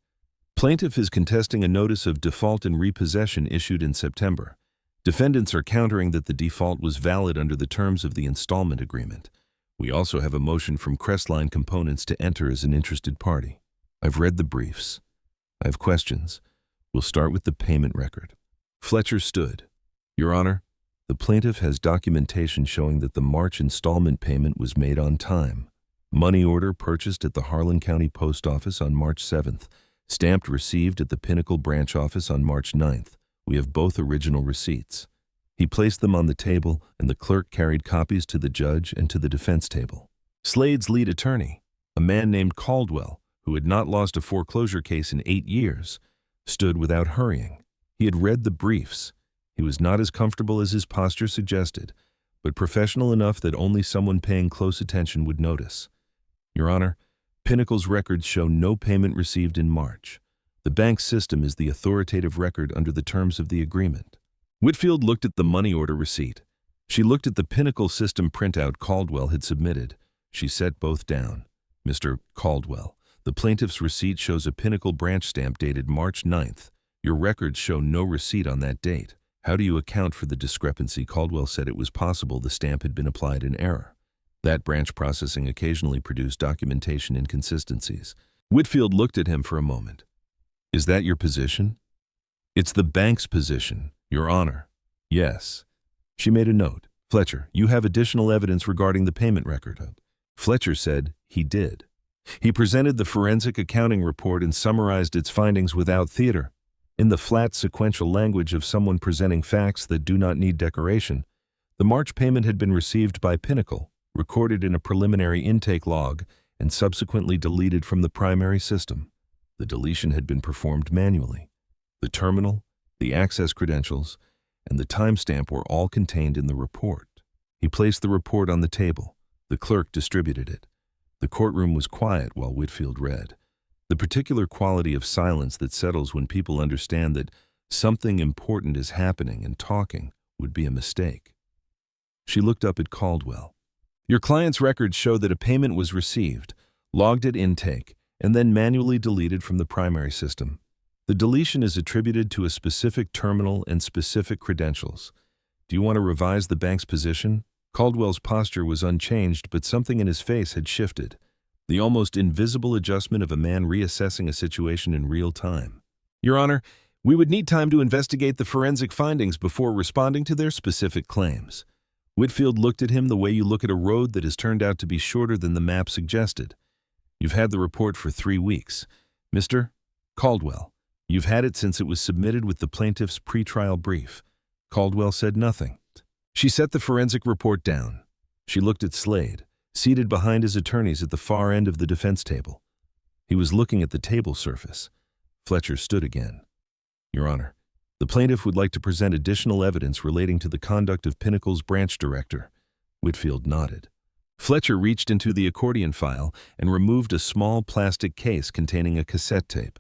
Plaintiff is contesting a notice of default and repossession issued in September. Defendants are countering that the default was valid under the terms of the installment agreement. We also have a motion from Crestline Components to enter as an interested party. I've read the briefs. I have questions. We'll start with the payment record. Fletcher stood. Your Honor, the plaintiff has documentation showing that the March installment payment was made on time. Money order purchased at the Harlan County Post Office on March 7th. Stamped received at the Pinnacle branch office on March 9th. We have both original receipts. He placed them on the table, and the clerk carried copies to the judge and to the defense table. Slade's lead attorney, a man named Caldwell, who had not lost a foreclosure case in 8 years, stood without hurrying. He had read the briefs. He was not as comfortable as his posture suggested, but professional enough that only someone paying close attention would notice. Your Honor, Pinnacle's records show no payment received in March. The bank's system is the authoritative record under the terms of the agreement. Whitfield looked at the money order receipt. She looked at the Pinnacle system printout Caldwell had submitted. She set both down. Mr. Caldwell, the plaintiff's receipt shows a Pinnacle branch stamp dated March 9th. Your records show no receipt on that date. How do you account for the discrepancy? Caldwell said it was possible the stamp had been applied in error. That branch processing occasionally produced documentation inconsistencies. Whitfield looked at him for a moment. Is that your position? It's the bank's position, Your Honor. Yes. She made a note. Fletcher, you have additional evidence regarding the payment record. Fletcher said he did. He presented the forensic accounting report and summarized its findings without theater. In the flat sequential language of someone presenting facts that do not need decoration, the March payment had been received by Pinnacle, recorded in a preliminary intake log, and subsequently deleted from the primary system. The deletion had been performed manually. The terminal, the access credentials, and the timestamp were all contained in the report. He placed the report on the table. The clerk distributed it. The courtroom was quiet while Whitfield read. The particular quality of silence that settles when people understand that something important is happening and talking would be a mistake. She looked up at Caldwell. Your client's records show that a payment was received, logged at intake, and then manually deleted from the primary system. The deletion is attributed to a specific terminal and specific credentials. Do you want to revise the bank's position? Caldwell's posture was unchanged, but something in his face had shifted. The almost invisible adjustment of a man reassessing a situation in real time. Your Honor, we would need time to investigate the forensic findings before responding to their specific claims. Whitfield looked at him the way you look at a road that has turned out to be shorter than the map suggested. You've had the report for 3 weeks. Mr. Caldwell, you've had it since it was submitted with the plaintiff's pretrial brief. Caldwell said nothing. She set the forensic report down. She looked at Slade, seated behind his attorneys at the far end of the defense table. He was looking at the table surface. Fletcher stood again. Your Honor, the plaintiff would like to present additional evidence relating to the conduct of Pinnacle's branch director. Whitfield nodded. Fletcher reached into the accordion file and removed a small plastic case containing a cassette tape.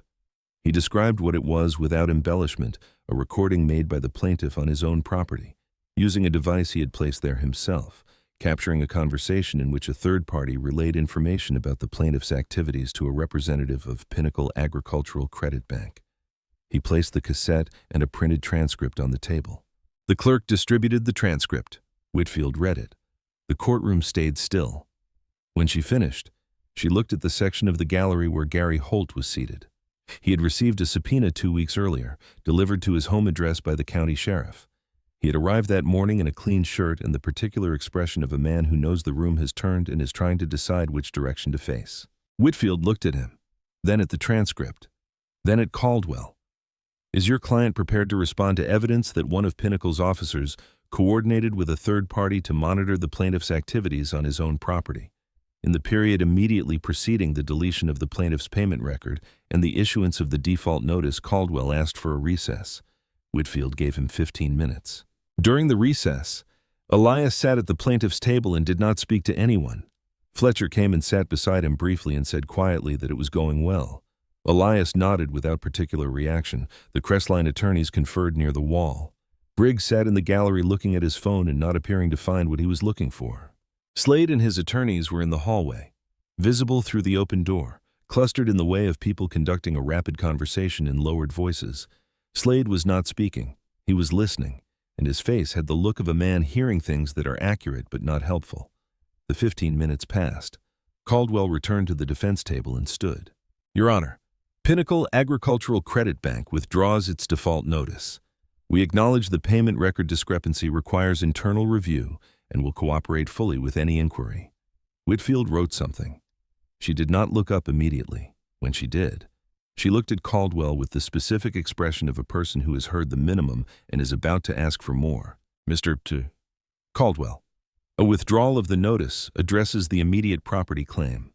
He described what it was without embellishment, a recording made by the plaintiff on his own property, using a device he had placed there himself, capturing a conversation in which a third party relayed information about the plaintiff's activities to a representative of Pinnacle Agricultural Credit Bank. He placed the cassette and a printed transcript on the table. The clerk distributed the transcript. Whitfield read it. The courtroom stayed still. When she finished, she looked at the section of the gallery where Gary Holt was seated. He had received a subpoena 2 weeks earlier, delivered to his home address by the county sheriff. He had arrived that morning in a clean shirt and the particular expression of a man who knows the room has turned and is trying to decide which direction to face. Whitfield looked at him, then at the transcript, then at Caldwell. Is your client prepared to respond to evidence that one of Pinnacle's officers coordinated with a third party to monitor the plaintiff's activities on his own property? In the period immediately preceding the deletion of the plaintiff's payment record and the issuance of the default notice, Caldwell asked for a recess. Whitfield gave him 15 minutes. During the recess, Elias sat at the plaintiff's table and did not speak to anyone. Fletcher came and sat beside him briefly and said quietly that it was going well. Elias nodded without particular reaction. The Crestline attorneys conferred near the wall. Briggs sat in the gallery looking at his phone and not appearing to find what he was looking for. Slade and his attorneys were in the hallway, visible through the open door, clustered in the way of people conducting a rapid conversation in lowered voices. Slade was not speaking. He was listening, and his face had the look of a man hearing things that are accurate but not helpful. The 15 minutes passed. Caldwell returned to the defense table and stood. Your Honor, Pinnacle Agricultural Credit Bank withdraws its default notice. We acknowledge the payment record discrepancy requires internal review and will cooperate fully with any inquiry. Whitfield wrote something. She did not look up immediately. When she did, she looked at Caldwell with the specific expression of a person who has heard the minimum and is about to ask for more. Mr. Caldwell. A withdrawal of the notice addresses the immediate property claim.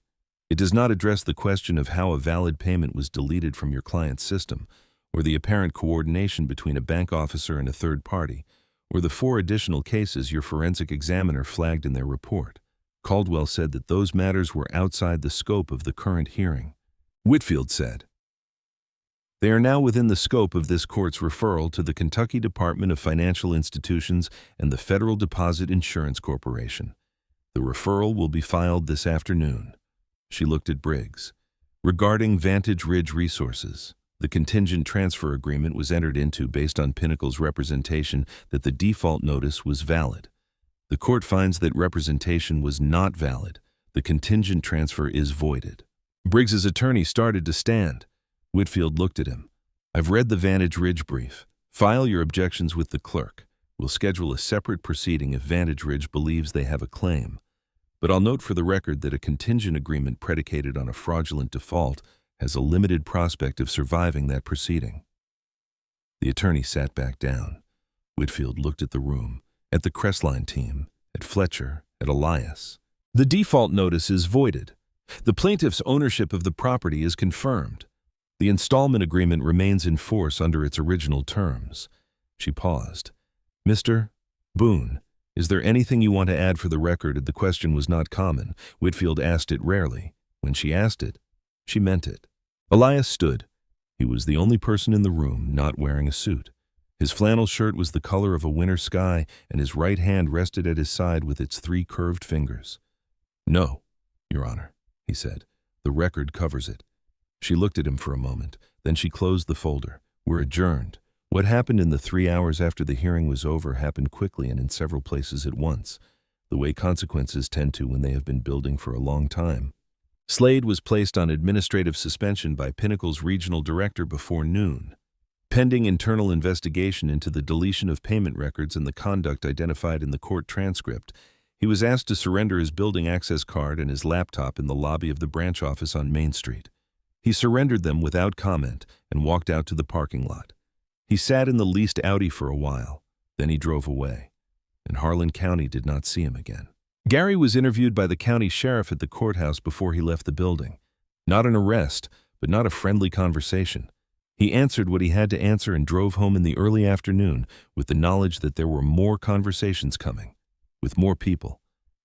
It does not address the question of how a valid payment was deleted from your client's system, or the apparent coordination between a bank officer and a third party, or the 4 additional cases your forensic examiner flagged in their report. Caldwell said that those matters were outside the scope of the current hearing. Whitfield said, they are now within the scope of this court's referral to the Kentucky Department of Financial Institutions and the Federal Deposit Insurance Corporation. The referral will be filed this afternoon. She looked at Briggs. Regarding Vantage Ridge Resources, the contingent transfer agreement was entered into based on Pinnacle's representation that the default notice was valid. The court finds that representation was not valid. The contingent transfer is voided. Briggs's attorney started to stand. Whitfield looked at him. I've read the Vantage Ridge brief. File your objections with the clerk. We'll schedule a separate proceeding if Vantage Ridge believes they have a claim. But I'll note for the record that a contingent agreement predicated on a fraudulent default has a limited prospect of surviving that proceeding. The attorney sat back down. Whitfield looked at the room, at the Crestline team, at Fletcher, at Elias. The default notice is voided. The plaintiff's ownership of the property is confirmed. The installment agreement remains in force under its original terms. She paused. Mr. Boone, is there anything you want to add for the record? The question was not common. Whitfield asked it rarely. When she asked it, she meant it. Elias stood. He was the only person in the room not wearing a suit. His flannel shirt was the color of a winter sky, and his right hand rested at his side with its 3 curved fingers. No, Your Honor, he said. The record covers it. She looked at him for a moment. Then she closed the folder. We're adjourned. What happened in the 3 hours after the hearing was over happened quickly and in several places at once, the way consequences tend to when they have been building for a long time. Slade was placed on administrative suspension by Pinnacle's regional director before noon. Pending internal investigation into the deletion of payment records and the conduct identified in the court transcript, he was asked to surrender his building access card and his laptop in the lobby of the branch office on Main Street. He surrendered them without comment and walked out to the parking lot. He sat in the leased Audi for a while. Then he drove away, and Harlan County did not see him again. Gary was interviewed by the county sheriff at the courthouse before he left the building. Not an arrest, but not a friendly conversation. He answered what he had to answer and drove home in the early afternoon with the knowledge that there were more conversations coming, with more people,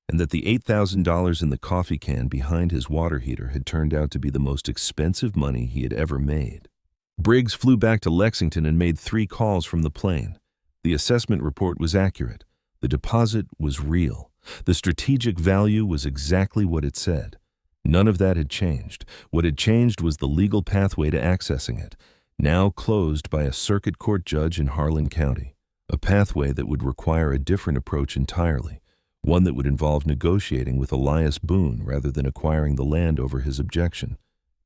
and that the $8,000 in the coffee can behind his water heater had turned out to be the most expensive money he had ever made. Briggs flew back to Lexington and made 3 calls from the plane. The assessment report was accurate. The deposit was real. The strategic value was exactly what it said. None of that had changed. What had changed was the legal pathway to accessing it, now closed by a circuit court judge in Harlan County, a pathway that would require a different approach entirely. One that would involve negotiating with Elias Boone rather than acquiring the land over his objection.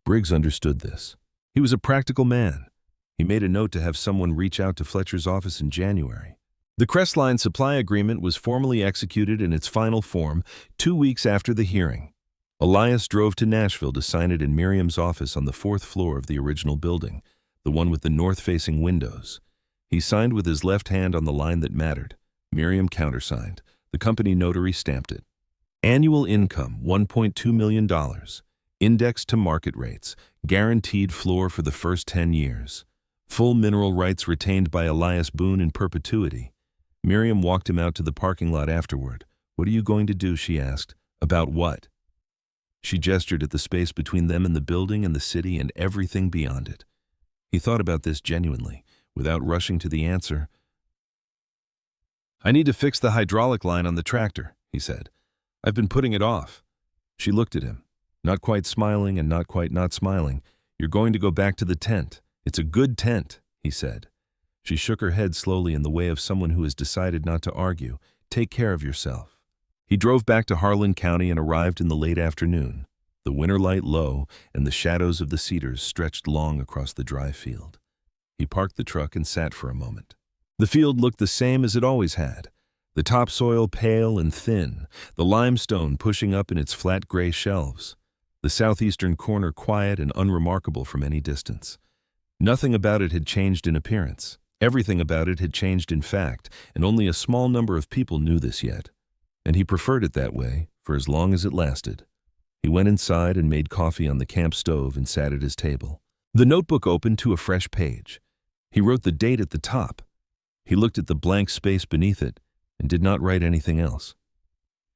Briggs understood this. He was a practical man. He made a note to have someone reach out to Fletcher's office in January. The Crestline supply agreement was formally executed in its final form 2 weeks after the hearing. Elias drove to Nashville to sign it in Miriam's office on the 4th floor of the original building, the one with the north-facing windows. He signed with his left hand on the line that mattered. Miriam countersigned. The company notary stamped it. Annual income, $1.2 million. Indexed to market rates. Guaranteed floor for the first 10 years. Full mineral rights retained by Elias Boone in perpetuity. Miriam walked him out to the parking lot afterward. What are you going to do? She asked. About what? She gestured at the space between them and the building and the city and everything beyond it. He thought about this genuinely, without rushing to the answer. I need to fix the hydraulic line on the tractor, he said. I've been putting it off. She looked at him, not quite smiling and not quite not smiling. You're going to go back to the tent. It's a good tent, he said. She shook her head slowly in the way of someone who has decided not to argue. Take care of yourself. He drove back to Harlan County and arrived in the late afternoon. The winter light low and the shadows of the cedars stretched long across the dry field. He parked the truck and sat for a moment. The field looked the same as it always had. The topsoil pale and thin, the limestone pushing up in its flat gray shelves. The southeastern corner quiet and unremarkable from any distance. Nothing about it had changed in appearance. Everything about it had changed in fact, and only a small number of people knew this yet. And he preferred it that way, for as long as it lasted. He went inside and made coffee on the camp stove and sat at his table. The notebook opened to a fresh page. He wrote the date at the top. He looked at the blank space beneath it and did not write anything else.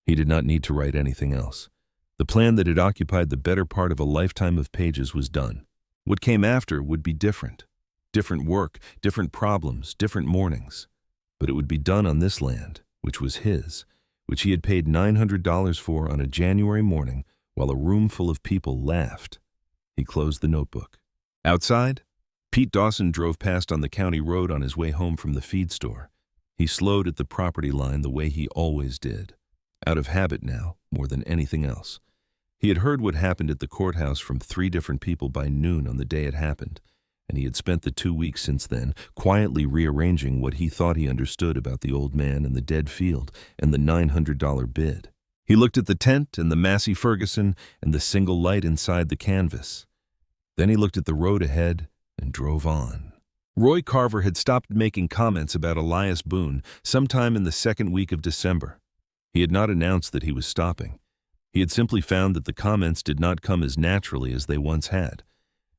He did not need to write anything else. The plan that had occupied the better part of a lifetime of pages was done. What came after would be different. Different work, different problems, different mornings. But it would be done on this land, which was his, which he had paid $900 for on a January morning while a room full of people laughed. He closed the notebook. Outside, Pete Dawson drove past on the county road on his way home from the feed store. He slowed at the property line the way he always did. Out of habit now, more than anything else. He had heard what happened at the courthouse from 3 different people by noon on the day it happened, and he had spent the 2 weeks since then quietly rearranging what he thought he understood about the old man and the dead field and the $900 bid. He looked at the tent and the Massey Ferguson and the single light inside the canvas. Then he looked at the road ahead and drove on. Roy Carver had stopped making comments about Elias Boone sometime in the second week of December. He had not announced that he was stopping. He had simply found that the comments did not come as naturally as they once had,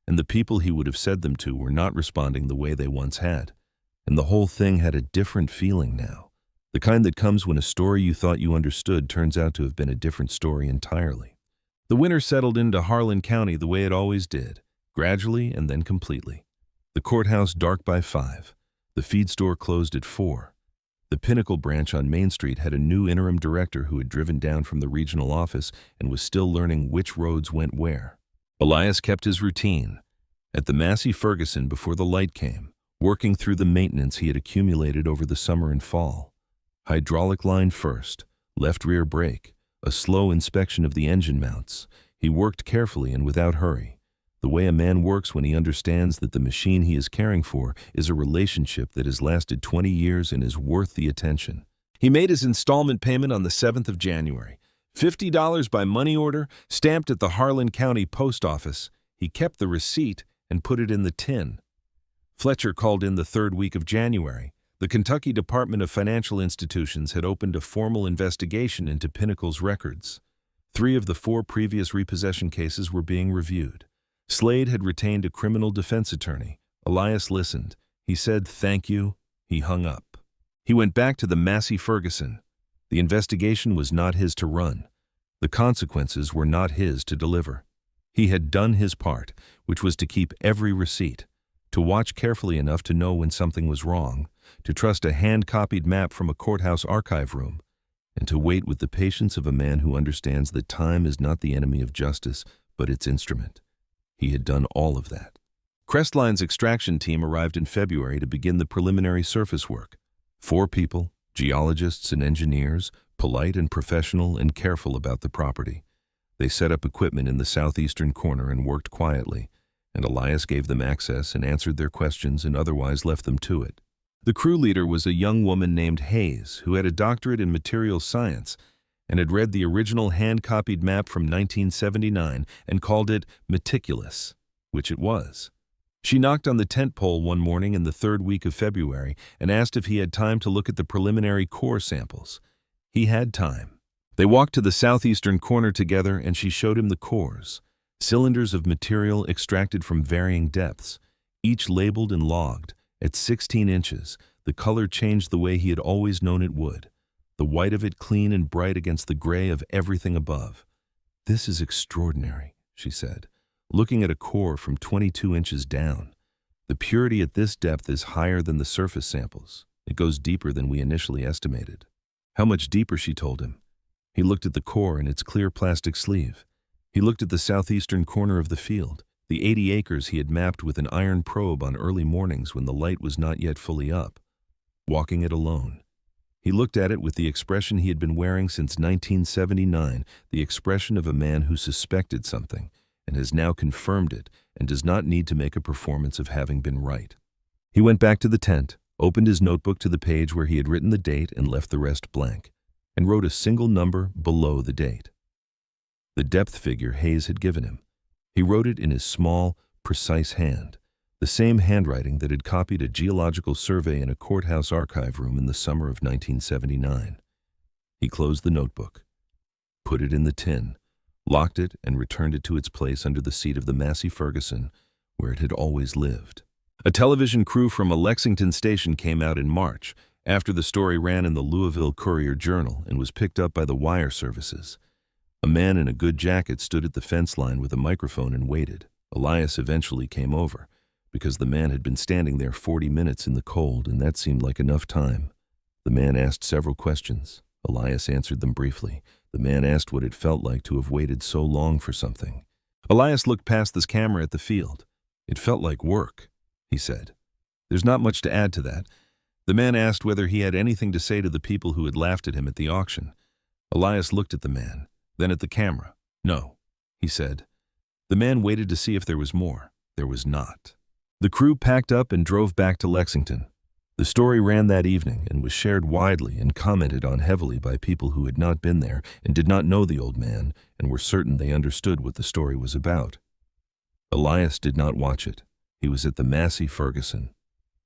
and the people he would have said them to were not responding the way they once had, and the whole thing had a different feeling now, the kind that comes when a story you thought you understood turns out to have been a different story entirely. The winter settled into Harlan County the way it always did, gradually and then completely. The courthouse dark by 5. The feed store closed at 4. The Pinnacle branch on Main Street had a new interim director who had driven down from the regional office and was still learning which roads went where. Elias kept his routine. At the Massey Ferguson before the light came, working through the maintenance he had accumulated over the summer and fall. Hydraulic line first, left rear brake, a slow inspection of the engine mounts. He worked carefully and without hurry. The way a man works when he understands that the machine he is caring for is a relationship that has lasted 20 years and is worth the attention. He made his installment payment on the 7th of January. $50 by money order, stamped at the Harlan County Post Office. He kept the receipt and put it in the tin. Fletcher called in the 3rd week of January. The Kentucky Department of Financial Institutions had opened a formal investigation into Pinnacle's records. 3 of the 4 previous repossession cases were being reviewed. Slade had retained a criminal defense attorney. Elias listened. He said, "Thank you." He hung up. He went back to the Massey Ferguson. The investigation was not his to run. The consequences were not his to deliver. He had done his part, which was to keep every receipt, to watch carefully enough to know when something was wrong, to trust a hand-copied map from a courthouse archive room, and to wait with the patience of a man who understands that time is not the enemy of justice, but its instrument. He had done all of that. Crestline's extraction team arrived in February to begin the preliminary surface work. 4 people, geologists and engineers, polite and professional and careful about the property. They set up equipment in the southeastern corner and worked quietly, and Elias gave them access and answered their questions and otherwise left them to it. The crew leader was a young woman named Hayes, who had a doctorate in materials science and had read the original hand-copied map from 1979 and called it meticulous, which it was. She knocked on the tent pole one morning in the 3rd week of February and asked if he had time to look at the preliminary core samples. He had time. They walked to the southeastern corner together and she showed him the cores, cylinders of material extracted from varying depths, each labeled and logged. At 16 inches, the color changed the way he had always known it would. The white of it clean and bright against the gray of everything above. "This is extraordinary," she said, looking at a core from 22 inches down. "The purity at this depth is higher than the surface samples. It goes deeper than we initially estimated." How much deeper, she told him. He looked at the core in its clear plastic sleeve. He looked at the southeastern corner of the field, the 80 acres he had mapped with an iron probe on early mornings when the light was not yet fully up, walking it alone. He looked at it with the expression he had been wearing since 1979, the expression of a man who suspected something and has now confirmed it and does not need to make a performance of having been right. He went back to the tent, opened his notebook to the page where he had written the date and left the rest blank, and wrote a single number below the date. The depth figure Hayes had given him. He wrote it in his small, precise hand, the same handwriting that had copied a geological survey in a courthouse archive room in the summer of 1979. He closed the notebook, put it in the tin, locked it, and returned it to its place under the seat of the Massey Ferguson, where it had always lived. A television crew from a Lexington station came out in March, after the story ran in the Louisville Courier-Journal and was picked up by the wire services. A man in a good jacket stood at the fence line with a microphone and waited. Elias eventually came over, because the man had been standing there 40 minutes in the cold, and that seemed like enough time. The man asked several questions. Elias answered them briefly. The man asked what it felt like to have waited so long for something. Elias looked past this camera at the field. "It felt like work," he said. "There's not much to add to that." The man asked whether he had anything to say to the people who had laughed at him at the auction. Elias looked at the man, then at the camera. "No," he said. The man waited to see if there was more. There was not. The crew packed up and drove back to Lexington. The story ran that evening and was shared widely and commented on heavily by people who had not been there and did not know the old man and were certain they understood what the story was about. Elias did not watch it. He was at the Massey Ferguson,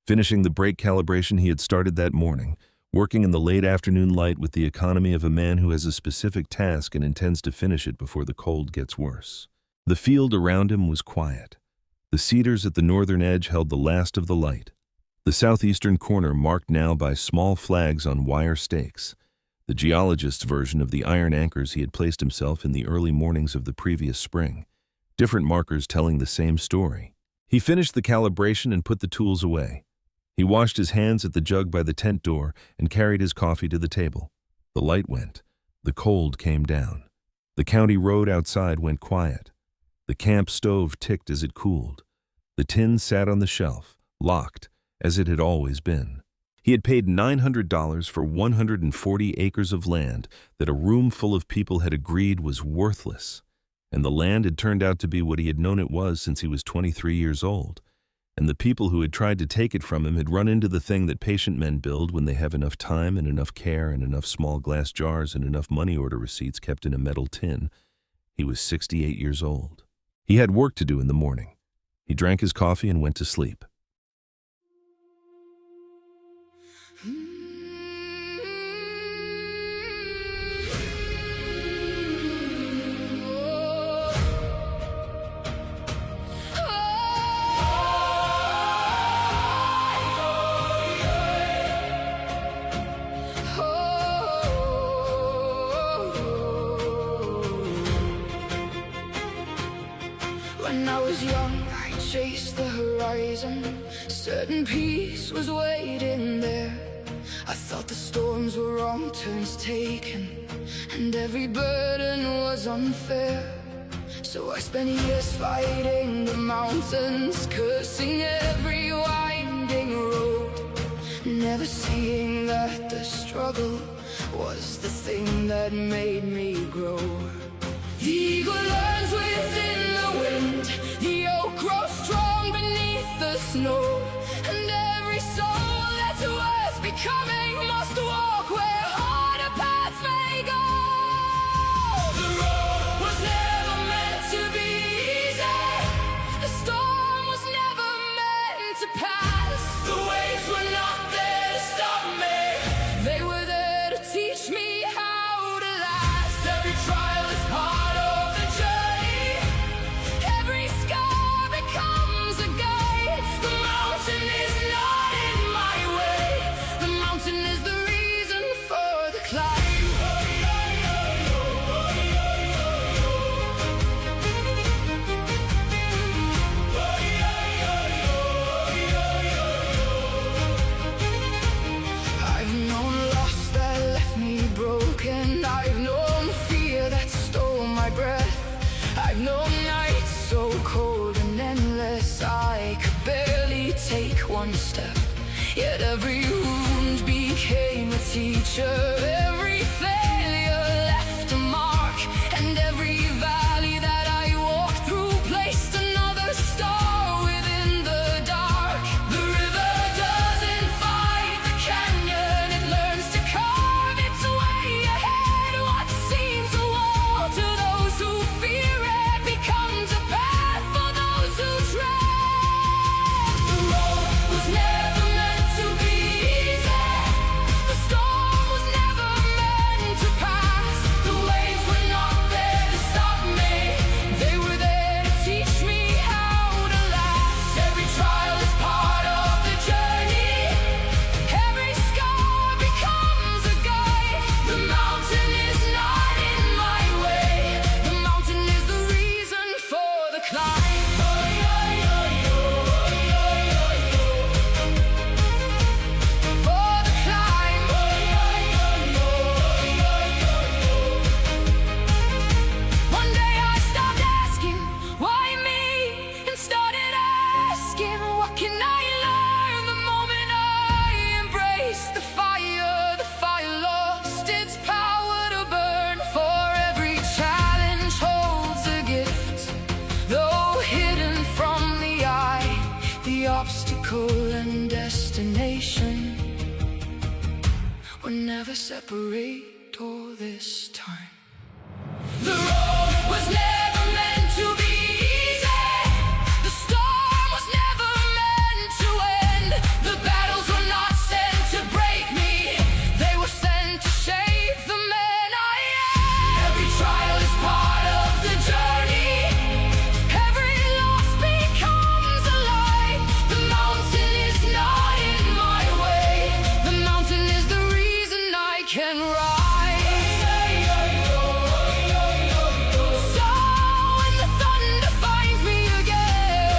finishing the brake calibration he had started that morning, working in the late afternoon light with the economy of a man who has a specific task and intends to finish it before the cold gets worse. The field around him was quiet. The cedars at the northern edge held the last of the light, the southeastern corner marked now by small flags on wire stakes, the geologist's version of the iron anchors he had placed himself in the early mornings of the previous spring, different markers telling the same story. He finished the calibration and put the tools away. He washed his hands at the jug by the tent door and carried his coffee to the table. The light went. The cold came down. The county road outside went quiet. The camp stove ticked as it cooled. The tin sat on the shelf, locked, as it had always been. He had paid $900 for 140 acres of land that a room full of people had agreed was worthless, and the land had turned out to be what he had known it was since he was 23 years old. And the people who had tried to take it from him had run into the thing that patient men build when they have enough time and enough care and enough small glass jars and enough money order receipts kept in a metal tin. He was 68 years old. He had work to do in the morning. He drank his coffee and went to sleep. When I was young, I chased the horizon. Certain peace was waiting there. I thought the storms were wrong turns taken, and every burden was unfair. So I spent years fighting the mountains, cursing every winding road, never seeing that the struggle was the thing that made me grow. The eagle learns within the wind, the oak grows strong beneath the snow, and every soul that's worth becoming must walk where harder paths may go. The road was never meant to be easy, the storm was never meant to pass. The waves were not there to stop me, they were there to teach me how to last. Every trial is part of the journey, every scar becomes a guide. The mountain is not in my way, the mountain is the one step. Yet every wound became a teacher. Every failure left a mark, and every valley that I walked through placed another star within the dark. The river doesn't fight the canyon, it learns to carve its way ahead. What seems a wall to those who fear it becomes a path for those who tread. The road was never meant to be easy. The storm was never meant to pass. The waves were not there to stop me. They were there to teach me how to last. Every trial is part of the journey. Every scar becomes a guide. The mountain is not in my way. The mountain is the reason for the climb. For the climb. One day I stopped asking, why me? And started asking, what can I learn? The moment I embraced the fire lost its power to burn. For every challenge holds a gift, though hidden from the eye. The obstacle and destination were never separate all this time. The road was never meant to be easy. The storm was never meant to end. The battles were not sent to break me. They were sent to shape the man I am. Every trial is part of the journey. Every loss becomes a light. The mountain is not in my way. The mountain is the reason I can rise. So when the thunder finds me again,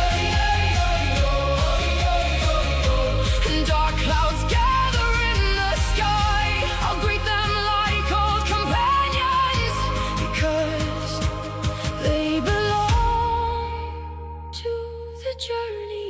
and dark clouds gather in the sky, I'll greet them like old companions, because they belong to the journey.